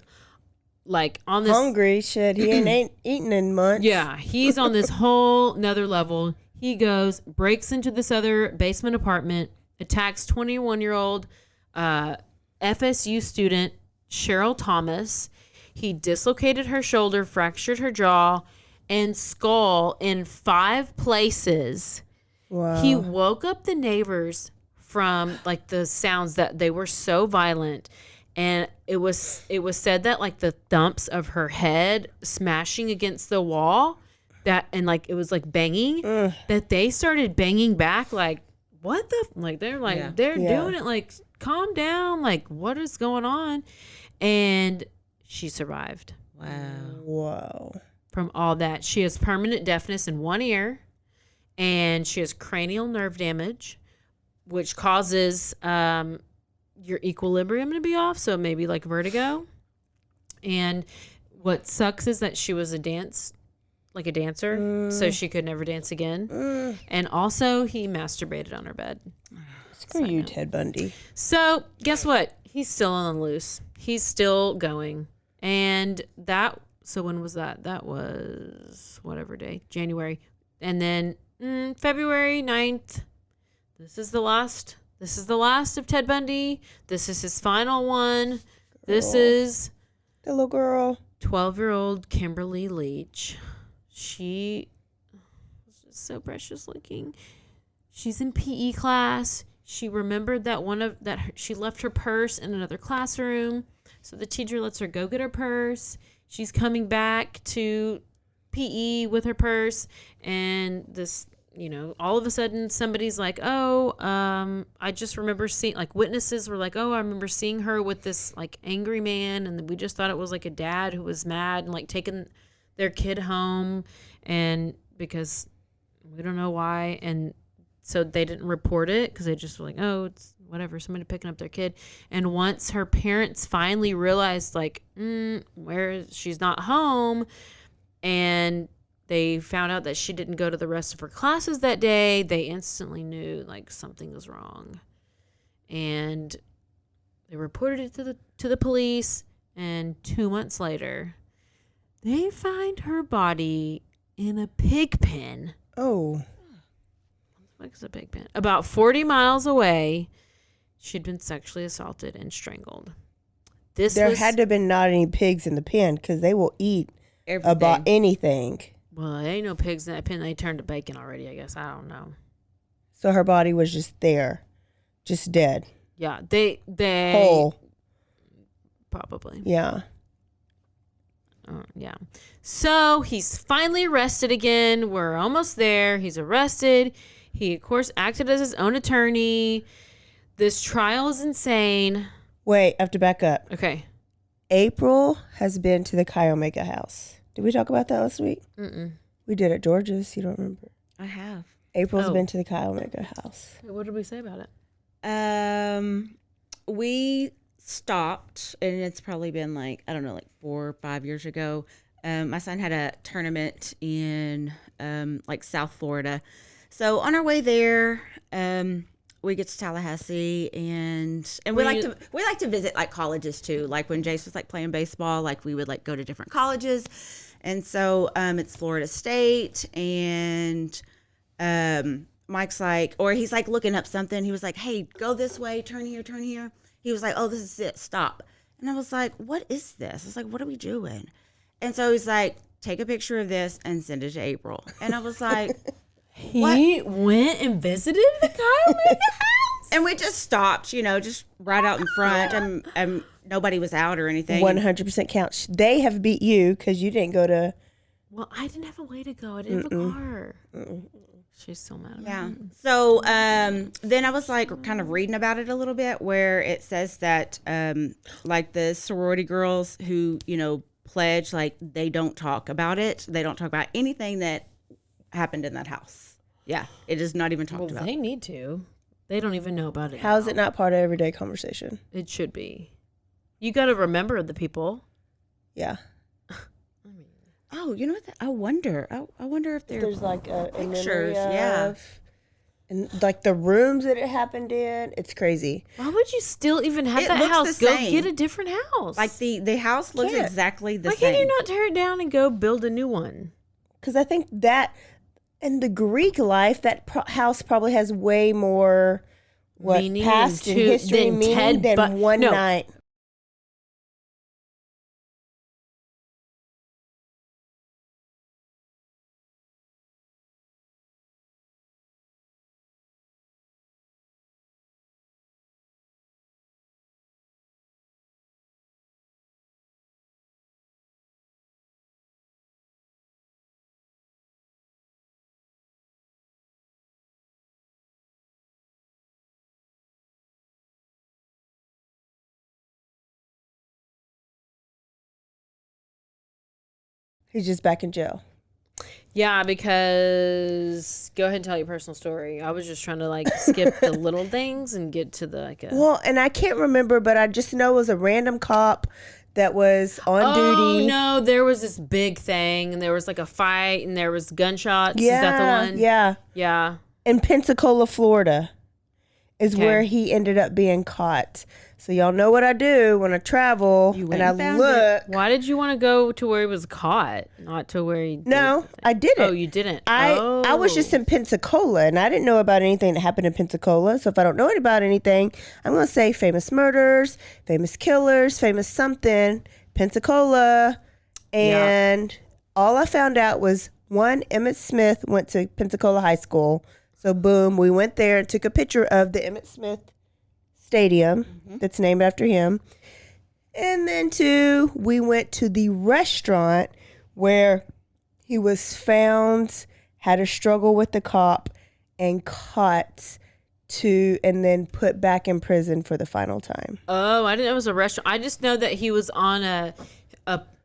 like on this
hungry shit. He ain't eaten in months. Yeah.
He's on this whole nother level. He goes, breaks into this other basement apartment, attacks 21-year-old FSU student Cheryl Thomas. He dislocated her shoulder, fractured her jaw and skull in 5 places.
Wow.
He woke up the neighbors from like the sounds that they were so violent. And it was said that like the thumps of her head smashing against the wall and like it was like banging that they started banging back like what the like they're like they're doing it like calm down, like what is going on? And she survived.
Wow.
From all that. She has permanent deafness in one ear and she has cranial nerve damage, which causes your equilibrium to be off, so maybe like vertigo. And what sucks is that she was a dancer, so she could never dance again. And also he masturbated on her bed.
Screw you, Ted Bundy.
So guess what? He's still on the loose. He's still going. And so when was that? That was whatever day, January. And then February 9th, this is the last of Ted Bundy. This is his final one. This is
the little girl,
12-year-old Kimberly Leach. She was just so precious looking. She's in PE class. She remembered that she left her purse in another classroom. So the teacher lets her go get her purse. She's coming back to PE with her purse, and this, all of a sudden somebody's like, I just remember seeing, like witnesses were like, I remember seeing her with this like angry man, and we just thought it was like a dad who was mad and like taking their kid home, and because we don't know why, and so they didn't report it because they just were like, oh, it's whatever, somebody picking up their kid. And once her parents finally realized, like, she's not home, and they found out that she didn't go to the rest of her classes that day, they instantly knew, like, something was wrong. And they reported it to the police, and 2 months later, they find her body in a pig pen.
Oh.
What is a pig pen? About 40 miles away, she'd been sexually assaulted and strangled.
There had to have been not any pigs in the pen because they will eat
Everything.
about anything.
Well, there ain't no pigs in that pen. They turned to bacon already, I guess. I don't know.
So her body was just there, just dead.
Yeah, they
Whole.
Probably.
Yeah.
Yeah. So he's finally arrested again. We're almost there. He's arrested. He, of course, acted as his own attorney. This trial is insane.
Wait, I have to back up.
Okay.
April has been to the Chi Omega house. Did we talk about that last week?
Mm-mm.
We did at George's. You don't remember?
I have.
April's
Oh.
been to the Chi Omega house.
What did we say about it?
We stopped, and it's probably been like, I don't know, like 4 or 5 years ago. My son had a tournament in like South Florida. So on our way there, we get to Tallahassee, and we like to visit like colleges too. Like when Jace was like playing baseball, like we would like go to different colleges. And so it's Florida State, and Mike's like, or he's like looking up something. He was like, hey, go this way, turn here, turn here. He was like, oh, this is it, stop. And I was like, what is this? I was like, what are we doing? And so he's like, take a picture of this and send it to April. And I was like,
He went and visited the Chi Omega house?
and we just stopped, you know, just right out in front. And nobody was out or anything.
100% count. They have beat you because you didn't go to.
Well, I didn't have a way to go. I didn't have a car. She's so mad at me.
Yeah. So then I was like kind of reading about it a little bit, where it says that like the sorority girls who, you know, pledge, like they don't talk about it. They don't talk about anything that happened in that house. Yeah. It is not even talked about.
They need to. They don't even know about it.
How is
now.
it not part of everyday conversation?
It should be. You got to remember the people.
Yeah.
Oh, you know what? I wonder. I wonder if
There's like a
pictures.
memory of,
Yeah.
and like the rooms that it happened in. It's crazy.
Why would you still even have
It
that
looks
house?
the
Go
same.
get a different house.
Like the house looks
Can't.
exactly the
Why
same.
can't you not tear it down and go build a new one?
Because I think that in the Greek life, that house probably has way more
Meaning
past
and
and history
than
meaning
Ted
than
Bu-
one
no.
night. He's just back in jail.
Yeah, because go ahead and tell your personal story. I was just trying to like skip the little things and get to the like.
Well, and I can't remember, but I just know it was a random cop that was on duty.
Oh no, there was this big thing, and there was like a fight, and there was gunshots.
Yeah,
Is that the one?
Yeah.
Yeah.
In Pensacola, Florida, is
Okay.
where he ended up being caught. So y'all know what I do when I travel
You
and
went
I
and found
look.
Why did you want to go to where he was caught, not to where he?
No, I didn't.
Oh, you didn't.
I was just in Pensacola, and I didn't know about anything that happened in Pensacola. So if I don't know about anything, I'm going to say famous murders, famous killers, famous something, Pensacola. And all I found out was, one, Emmett Smith went to Pensacola High School. So boom, we went there and took a picture of the Emmett Smith Stadium that's named after him. And then two, we went to the restaurant where he was found, had a struggle with the cop, and caught and then put back in prison for the final time.
Oh, I didn't know it was a restaurant. I just know that he was on a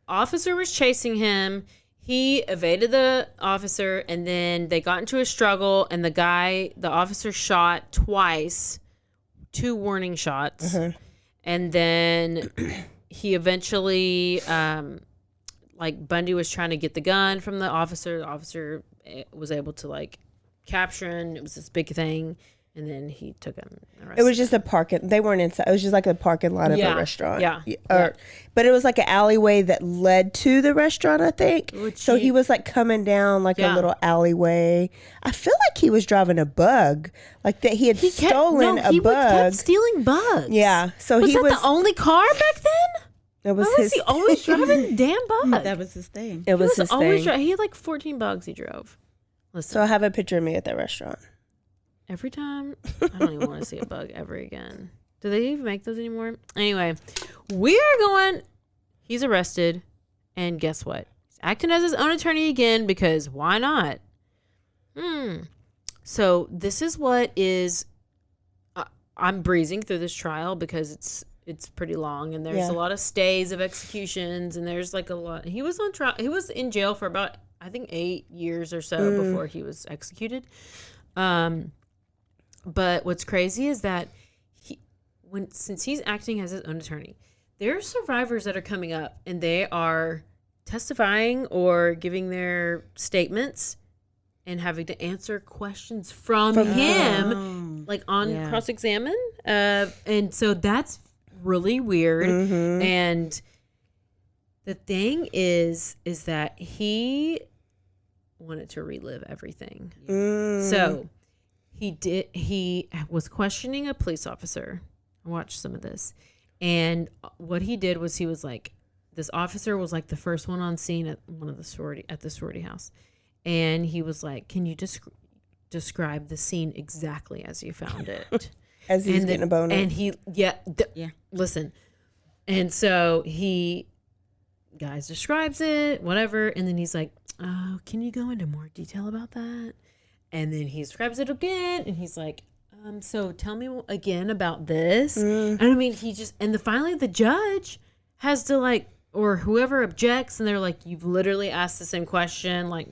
officer was chasing him. he evaded the officer, and then they got into a struggle, and the officer shot twice, 2 warning shots. And then he eventually, like, Bundy was trying to get the gun from the officer. The officer was able to, like, capture him. It was this big thing. And then he took him.
It was just a parking. They weren't inside. It was just like a parking lot of a restaurant.
Yeah.
But it was like an alleyway that led to the restaurant, I think.
Which
so he was like coming down like a little alleyway. I feel like he was driving a bug, like that he had stolen a bug.
Kept stealing bugs.
Yeah. So
was
he
that
was
the only car back then?
It was
Why was
his.
he always driving the damn bug?
That was his thing.
It was his thing.
He had like 14 bugs he drove. Listen,
So I have a picture of me at that restaurant.
every time, I don't even want to see a bug ever again. Do they even make those anymore? Anyway, we are going. He's arrested, and guess what? He's acting as his own attorney again because why not? So this is what is. I'm breezing through this trial because it's pretty long, and there's a lot of stays of executions, and there's like a lot. He was on trial. He was in jail for about, I think, 8 years or so before he was executed. But what's crazy is that since he's acting as his own attorney, there are survivors that are coming up and they are testifying or giving their statements and having to answer questions from him, like on cross-examine. And so that's really weird. And the thing is that he wanted to relive everything. So he was questioning a police officer. I watched some of this. And what he did was he was like, this officer was like the first one on scene at the sorority house. And he was like, can you describe the scene exactly as you found it?
As he's getting a boner.
And he, listen. And so guys describes it, whatever. And then he's like, oh, can you go into more detail about that? And then he describes it again. And he's like, so tell me again about this. And I mean, finally the judge has to like, or whoever objects, and they're like, you've literally asked the same question, like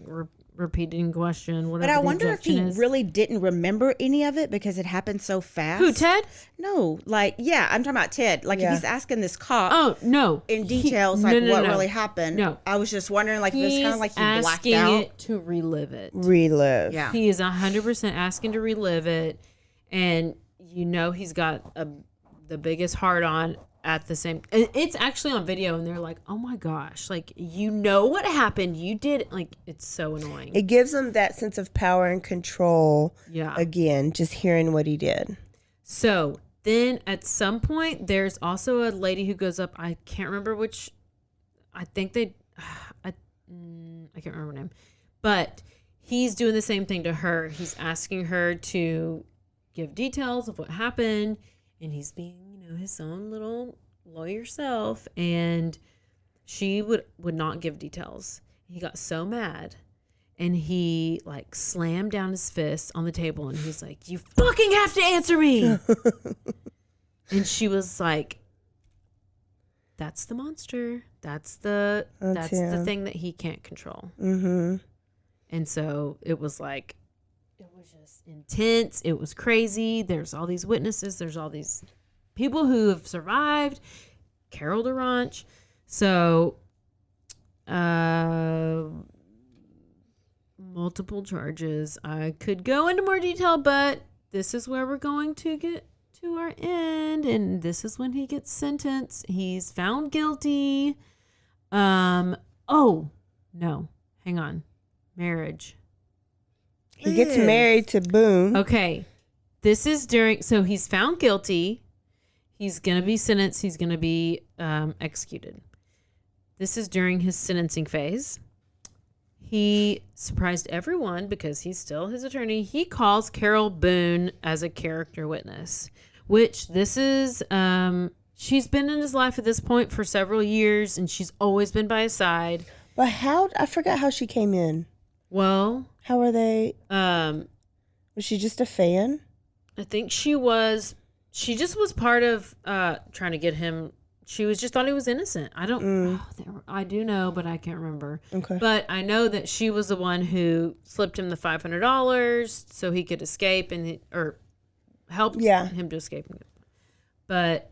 repeating question, whatever.
But I
the
wonder if he
objection is.
really didn't remember any of it because it happened so fast.
Who, Ted?
No, like, I'm talking about Ted. Like, if he's asking this cop.
Oh, no.
In details, what really happened.
No.
I was just wondering, like, if it's kind of like he blacked
asking
out.
it to relive it.
Relive.
Yeah.
He is 100% asking to relive it. And, he's got the biggest heart on at the same. It's actually on video, and they're like, oh my gosh, like, what happened. You did, like, it's so annoying.
It gives him that sense of power and control.
Yeah.
Again, just hearing what he did.
So then at some point, there's also a lady who goes up. I can't remember which. I think I can't remember her name. But he's doing the same thing to her. He's asking her to give details of what happened. And he's being, his own little lawyer self. And she would not give details. He got so mad. And he, like, slammed down his fist on the table. And he's like, you fucking have to answer me. And she was like, that's the monster. That's the thing that he can't control. And so it was like, it was just intense. It was crazy. There's all these witnesses. There's all these people who have survived. Carol DeRanch. So, multiple charges. I could go into more detail, but this is where we're going to get to our end, and this is when he gets sentenced. He's found guilty. Oh no, hang on. Marriage.
He gets married to Boone.
Okay. This is so he's found guilty. He's going to be sentenced. He's going to be executed. This is during his sentencing phase. He surprised everyone because he's still his attorney. He calls Carol Boone as a character witness, which this is, she's been in his life at this point for several years, and she's always been by his side.
But I forgot how she came in.
Well,
how are they? Was she just a fan?
I think she just was part of trying to get him she was just thought he was innocent. I don't. I do know, but I can't remember.
Okay.
But I know that she was the one who slipped him the $500 so he could escape or helped him to escape. But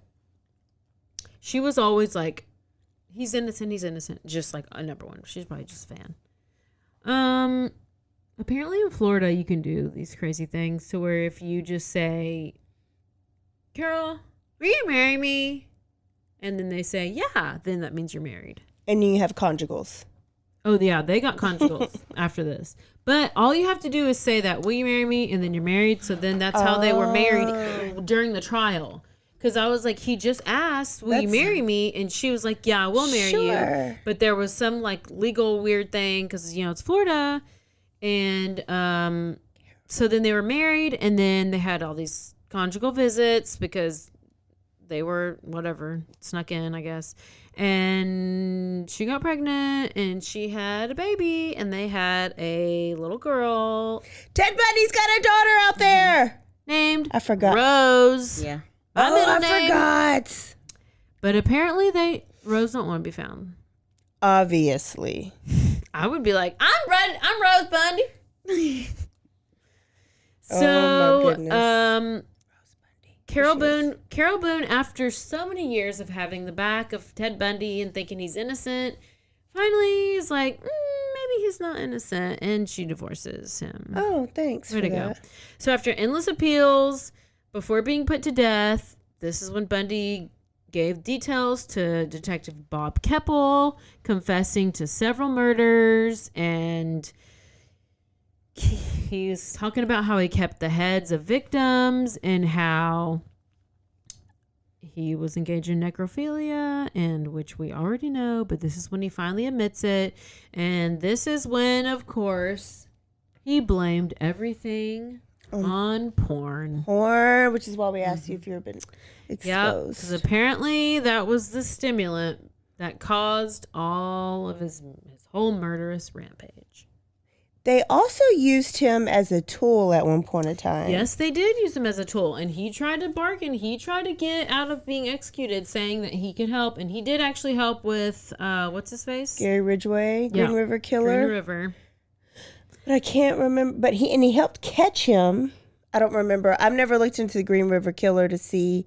she was always like, he's innocent, just like a number one. She's probably just a fan. Apparently in Florida you can do these crazy things to where if you just say, Carol, will you marry me? And then they say, yeah, then that means you're married.
And you have conjugals.
Oh, yeah, they got conjugals after this. But all you have to do is say that, will you marry me? And then you're married. So then that's how they were married during the trial. Because I was like, he just asked, will you marry me? And she was like, yeah, I will marry you. But there was some like legal weird thing because, it's Florida. And so then they were married. And then they had all these conjugal visits because they were snuck in, I guess. And she got pregnant and she had a baby and they had a little girl.
Ted Bundy's got a daughter out there
named
I forgot.
Rose.
Yeah.
I forgot.
But apparently Rose don't want to be found.
Obviously.
I would be like, I'm Rose Bundy.
Oh my goodness.
Carol Boone, after so many years of having the back of Ted Bundy and thinking he's innocent, finally is like, maybe he's not innocent, and she divorces him.
Oh, thanks
Way
for
to
that.
go. So after endless appeals, before being put to death, this is when Bundy gave details to Detective Bob Keppel, confessing to several murders, and he's talking about how he kept the heads of victims and how he was engaged in necrophilia, and which we already know, but this is when he finally admits it. And this is when, of course, he blamed everything on porn.
Porn, which is why we asked you if you've been exposed.
Yeah, because apparently that was the stimulant that caused all of his whole murderous rampage.
They also used him as a tool at one point in time.
Yes, they did use him as a tool, and he tried to bargain. He tried to get out of being executed, saying that he could help, and he did actually help with what's his face?
Gary Ridgway, Green River Killer.
Green River.
But I can't remember. But he helped catch him. I don't remember. I've never looked into the Green River Killer to see,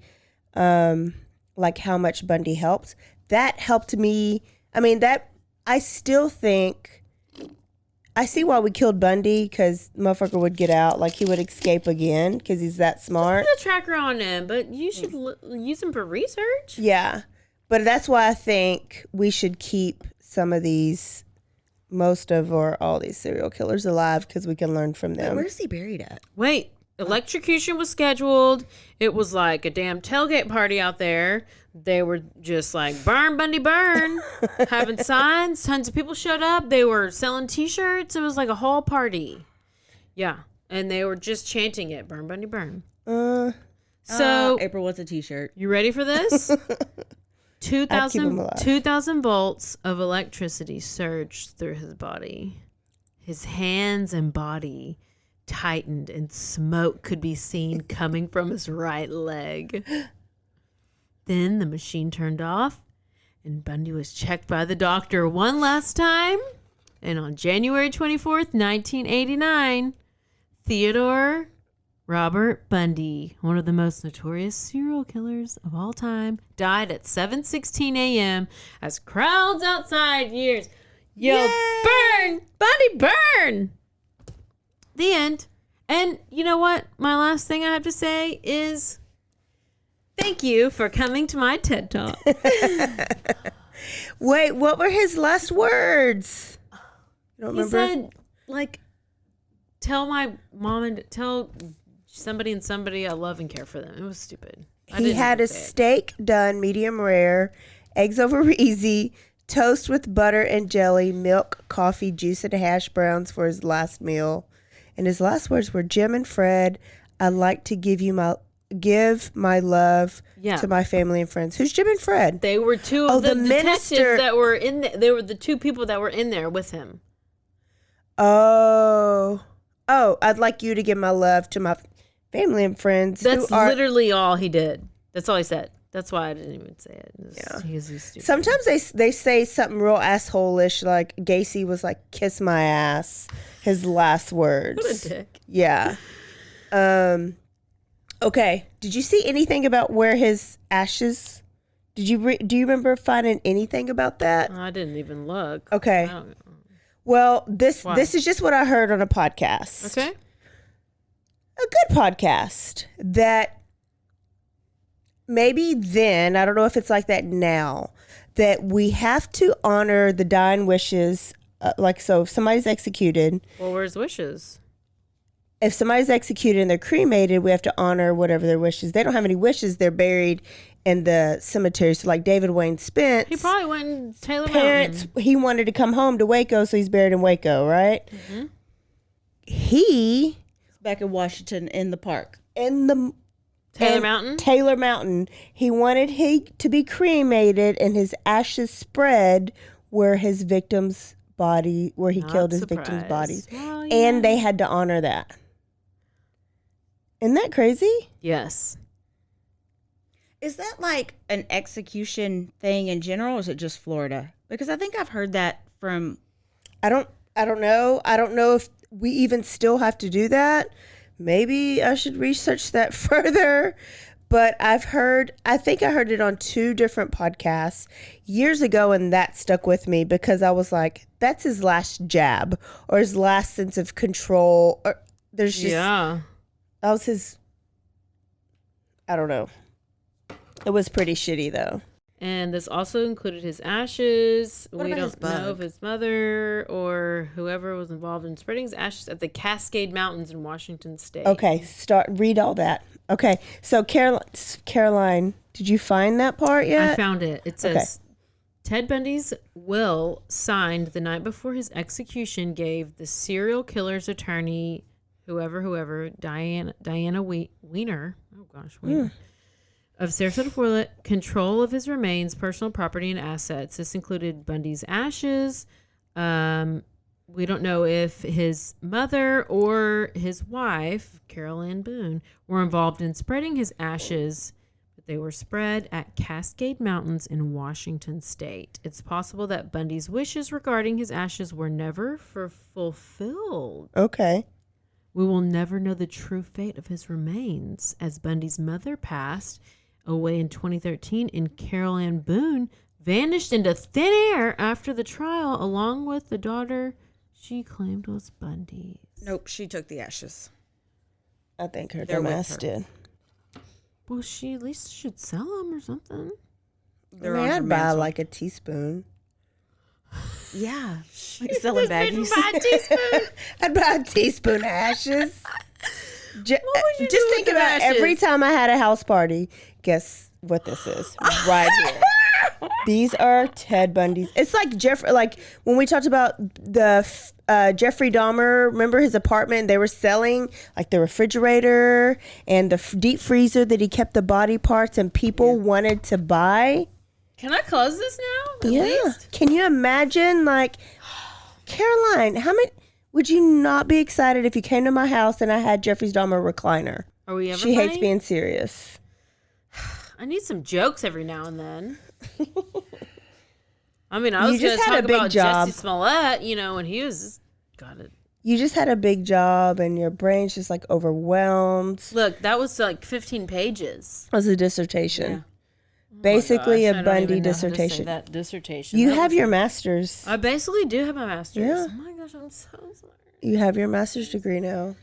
like how much Bundy helped. That helped me. I mean, I still think. I see why we killed Bundy, because motherfucker would get out. Like, he would escape again because he's that smart.
Put a tracker on him, but you should use him for research.
Yeah. But that's why I think we should keep some of these, most of or all these serial killers alive, because we can learn from them.
Where's he buried at?
Wait, electrocution was scheduled. It was like a damn tailgate party out there. They were just like, burn, Bundy, burn. Having signs. Tons of people showed up. They were selling T-shirts. It was like a whole party. Yeah. And they were just chanting it. Burn, Bundy, burn. So,
April, what's a T-shirt?
you ready for this? 2,000 volts of electricity surged through his body. His hands and body tightened, and smoke could be seen coming from his right leg. Then the machine turned off, and Bundy was checked by the doctor one last time. And on January 24th, 1989, Theodore Robert Bundy, one of the most notorious serial killers of all time, died at 7:16 a.m. as crowds outside yelled, "Burn! Bundy, burn!" The end. And you know what? My last thing I have to say is thank you for coming to my TED Talk.
Wait, what were his last words? You don't remember?
He said, like, tell my mom and tell somebody and somebody I love and care for them. It was stupid.
He had a steak done medium rare, eggs over easy, toast with butter and jelly, milk, coffee, juice, and hash browns for his last meal. And his last words were, Jim and Fred, I'd like to give my love to my family and friends. Who's Jim and Fred?
They were two of the detectives that were in there. They were the two people that were in there with him.
Oh, I'd like you to give my love to my family and friends.
That's literally all he did. That's all he said. That's why I didn't even say it.
Yeah.
He's stupid.
Sometimes they say something real asshole-ish, like Gacy was like, "Kiss my ass," his last words.
What a dick.
Yeah. Okay. Did you see anything about where his ashes? Do you remember finding anything about that?
I didn't even look.
Okay. Well, this is just what I heard on a podcast.
Okay.
A good podcast that maybe then, I don't know if it's like that now, that we have to honor the dying wishes. So if somebody's executed.
Well, where's wishes?
If somebody's executed and they're cremated, we have to honor whatever their wishes. They don't have any wishes. They're buried in the cemetery. So like David Wayne Spence.
He probably went in Taylor
parents,
Mountain.
he wanted to come home to Waco, so he's buried in Waco, right?
Mm-hmm.
He...
Back in Washington in the park.
In the...
Mountain?
Taylor Mountain. He wanted to be cremated and his ashes spread where his victim's body, where he killed his victim's bodies.
Well, yeah.
And they had to honor that. Isn't that crazy?
Yes.
Is that like an execution thing in general, or is it just Florida? Because I think I've heard that from...
I don't know. I don't know if we even still have to do that. Maybe I should research that further. But I think I heard it on 2 different podcasts years ago, and that stuck with me because I was like, that's his last jab or his last sense of control. Or there's just...
Yeah.
That was his... I don't know. It was pretty shitty, though.
And this also included his ashes.
What
We
about
don't
his bug?
know if his mother or whoever was involved in spreading his ashes at the Cascade Mountains in Washington State.
Okay, read all that. Okay, so Caroline, did you find that part yet?
I found it. It says, Ted Bundy's will signed the night before his execution gave the serial killer's attorney, whoever, Diana Weiner, Weiner, of Sarasota, Florida, control of his remains, personal property, and assets. This included Bundy's ashes. We don't know if his mother or his wife, Carol Ann Boone, were involved in spreading his ashes, but they were spread at Cascade Mountains in Washington State. It's possible that Bundy's wishes regarding his ashes were never fulfilled.
Okay.
We will never know the true fate of his remains, as Bundy's mother passed away in 2013 and Carol Ann Boone vanished into thin air after the trial, along with the daughter she claimed was Bundy's.
Nope, she took the ashes.
I think her
They're with
dumbass
her.
did.
Well, she at least should sell them or something.
I mean, I'd buy like a teaspoon.
Yeah, like selling baggies.
I'd buy a teaspoon of ashes. Just
you do
think
with the
about
ashes?
every time I had a house party. Guess what this is right here. These are Ted Bundy's. It's like like when we talked about the Jeffrey Dahmer. Remember his apartment? They were selling like the refrigerator and the deep freezer that he kept the body parts, and people wanted to buy.
Can I close this now? At least?
Can you imagine, like, Caroline, how many would you not be excited if you came to my house and I had Jeffrey Dahmer recliner?
Are we ever
She hates
funny?
being serious.
I need some jokes every now and then. I mean, I was
You
going
just
to
had
talk
a big
about
job.
Jesse Smollett, when he was got it.
You just had a big job and your brain's just like overwhelmed.
Look, that was like 15 pages.
It was a dissertation.
Yeah.
Basically
Gosh, I
a
don't
Bundy
even know how to say
dissertation.
that dissertation.
You
That
have
was-
your master's.
I basically do have my master's.
Yeah.
Oh my gosh, I'm so sorry.
You have your master's degree now.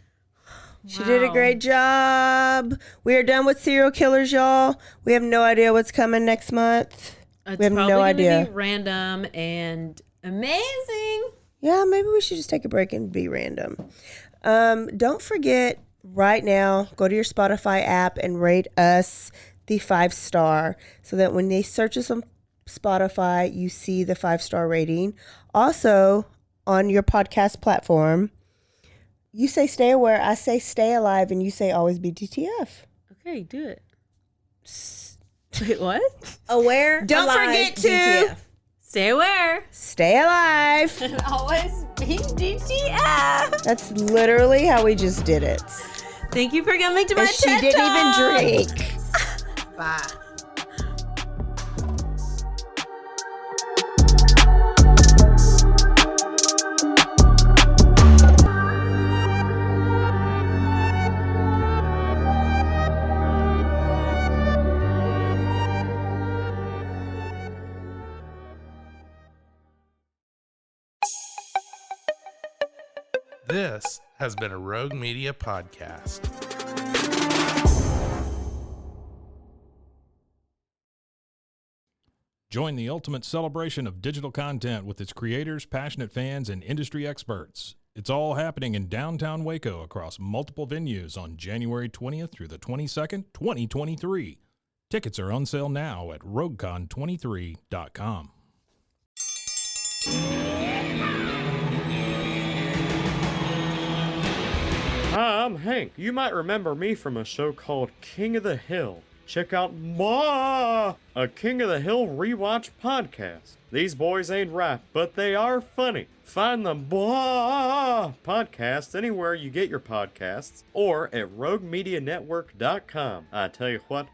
She did a
Wow.
great job. We are done with serial killers, y'all. We have no idea what's coming next month.
It's
We have
probably
no
gonna
idea.
be random and amazing.
Yeah, maybe we should just take a break and be random. Don't forget, right now, go to your Spotify app and rate us the 5-star so that when they search us on Spotify, you see the 5-star rating. Also, on your podcast platform, you say stay aware, I say stay alive, and you say always be DTF.
Okay, do it. Wait, what?
Aware.
Don't
alive,
forget to-
DTF.
Stay aware.
Stay alive.
And always be DTF.
That's literally how we just did it.
Thank you for coming to my
And she
TED
didn't
Talk.
even drink.
Bye.
This has been a Rogue Media podcast.
Join the ultimate celebration of digital content with its creators, passionate fans, and industry experts. It's all happening in downtown Waco across multiple venues on January 20th through the 22nd, 2023. Tickets are on sale now at roguecon23.com.
Hi, I'm Hank. You might remember me from a show called King of the Hill. Check out a King of the Hill rewatch podcast. These boys ain't rap, but they are funny. Find the podcast anywhere you get your podcasts or at roguemedianetwork.com. I tell you what,